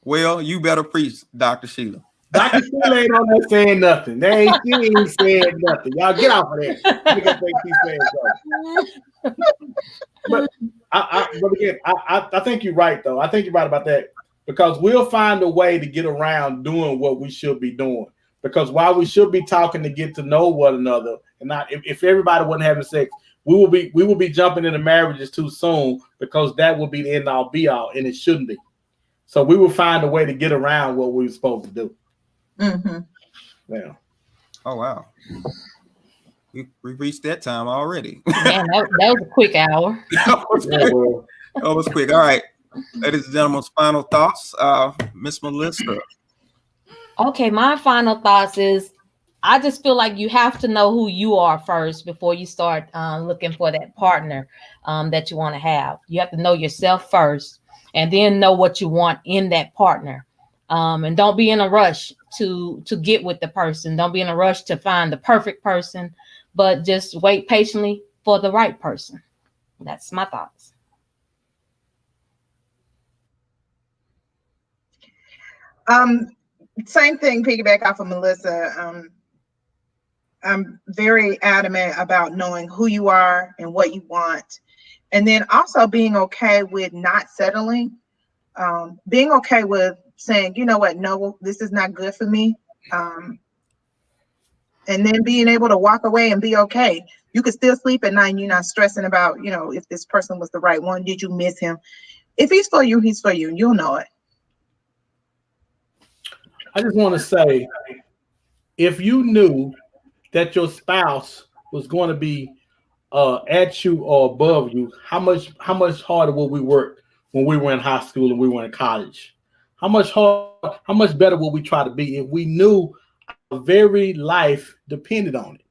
Speaker 1: Well, you better preach, Dr. Sheila.
Speaker 2: Dr. Sheila ain't on there saying nothing. She ain't saying nothing. Y'all get off of that. But again, I think you're right though. I think you're right about that. Because we'll find a way to get around doing what we should be doing. Because while we should be talking to get to know one another, and not if everybody wasn't having sex, we will be jumping into marriages too soon because that will be the end all be all, and it shouldn't be. So we will find a way to get around what we were supposed to do.
Speaker 4: Mm-hmm.
Speaker 2: Yeah.
Speaker 1: Oh wow. We reached that time already.
Speaker 3: Man, that was a quick hour.
Speaker 1: That was quick. All right. Ladies and gentlemen, final thoughts. Miss Melissa.
Speaker 3: Okay, my final thoughts is I just feel like you have to know who you are first before you start looking for that partner that you want to have. You have to know yourself first and then know what you want in that partner. And don't be in a rush to get with the person. Don't be in a rush to find the perfect person, but just wait patiently for the right person. That's my thoughts.
Speaker 4: Same thing, piggyback off of Melissa. I'm very adamant about knowing who you are and what you want. And then also being okay with not settling, being okay with saying, you know what, no, this is not good for me. And then being able to walk away and be okay. You could still sleep at night and you're not stressing about, if this person was the right one. Did you miss him? If he's for you, he's for you. You'll know it.
Speaker 2: I just want to say, if you knew that your spouse was going to be at you or above you, how much harder would we work when we were in high school and we were in college? How much better would we try to be if we knew our very life depended on it?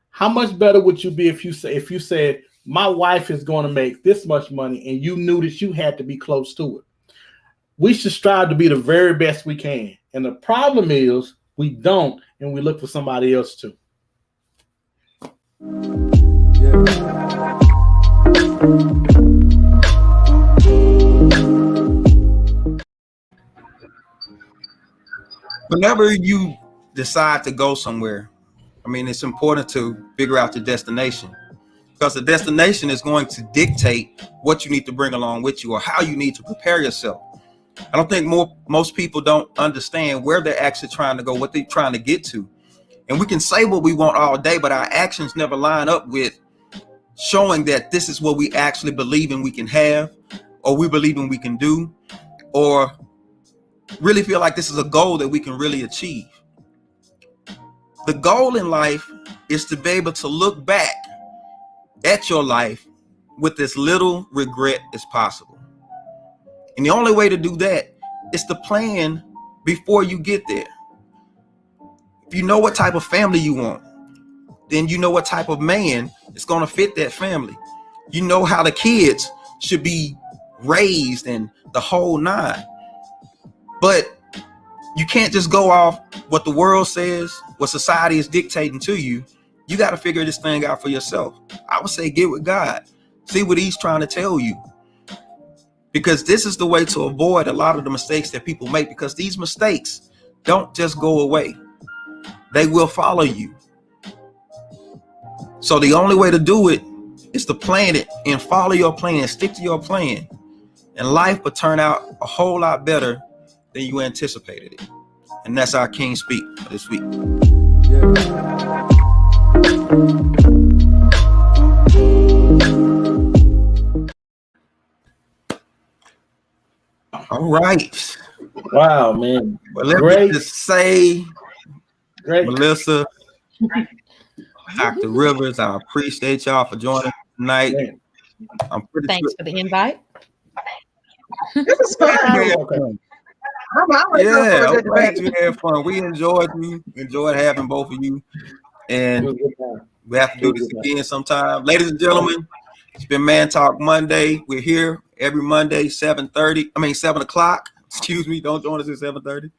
Speaker 2: How much better would you be if you said, my wife is going to make this much money and you knew that you had to be close to it? We should strive to be the very best we can. And the problem is we don't, and we look for somebody else to.
Speaker 1: Whenever you decide to go somewhere, it's important to figure out your destination, because the destination is going to dictate what you need to bring along with you or how you need to prepare yourself. I don't think most people don't understand where they're actually trying to go, what they're trying to get to. And we can say what we want all day, but our actions never line up with showing that this is what we actually believe in we can have, or we believe in we can do, or really feel like this is a goal that we can really achieve. The goal in life is to be able to look back at your life with as little regret as possible. And the only way to do that is to plan before you get there. If you know what type of family you want, then you know what type of man is going to fit that family. You know how the kids should be raised and the whole nine. But you can't just go off what the world says, what society is dictating to you. You got to figure this thing out for yourself. I would say get with God. See what he's trying to tell you. Because this is the way to avoid a lot of the mistakes that people make, because these mistakes don't just go away. They will follow you. So the only way to do it is to plan it and follow your plan, stick to your plan. And life will turn out a whole lot better than you anticipated it. And that's our King Speak for this week. Yeah. All right.
Speaker 2: Wow, man.
Speaker 1: But let
Speaker 2: Great.
Speaker 1: me just say,
Speaker 2: Great.
Speaker 1: Melissa, Dr. Rivers, I appreciate y'all for joining tonight.
Speaker 2: Man.
Speaker 1: I'm pretty
Speaker 3: Thanks for the invite.
Speaker 4: This is fun.
Speaker 2: Okay.
Speaker 4: I'm always up for a good
Speaker 1: glad
Speaker 4: debate.
Speaker 1: you had fun. We enjoyed having both of you,
Speaker 2: It
Speaker 1: and
Speaker 2: was a good time.
Speaker 1: we have to do this again sometime. Ladies and gentlemen, it's been Man Talk Monday. We're here every Monday, 7 o'clock. Excuse me, don't join us at 7:30.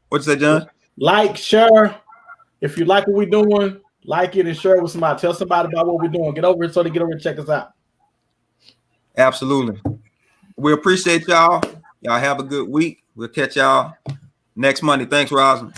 Speaker 1: What'd you say, John?
Speaker 2: Like, share. If you like what we're doing, like it and share it with somebody. Tell somebody about what we're doing. Get over it so they get over and check us out.
Speaker 1: Absolutely. We appreciate y'all. Y'all have a good week. We'll catch y'all next Monday. Thanks, Roslyn.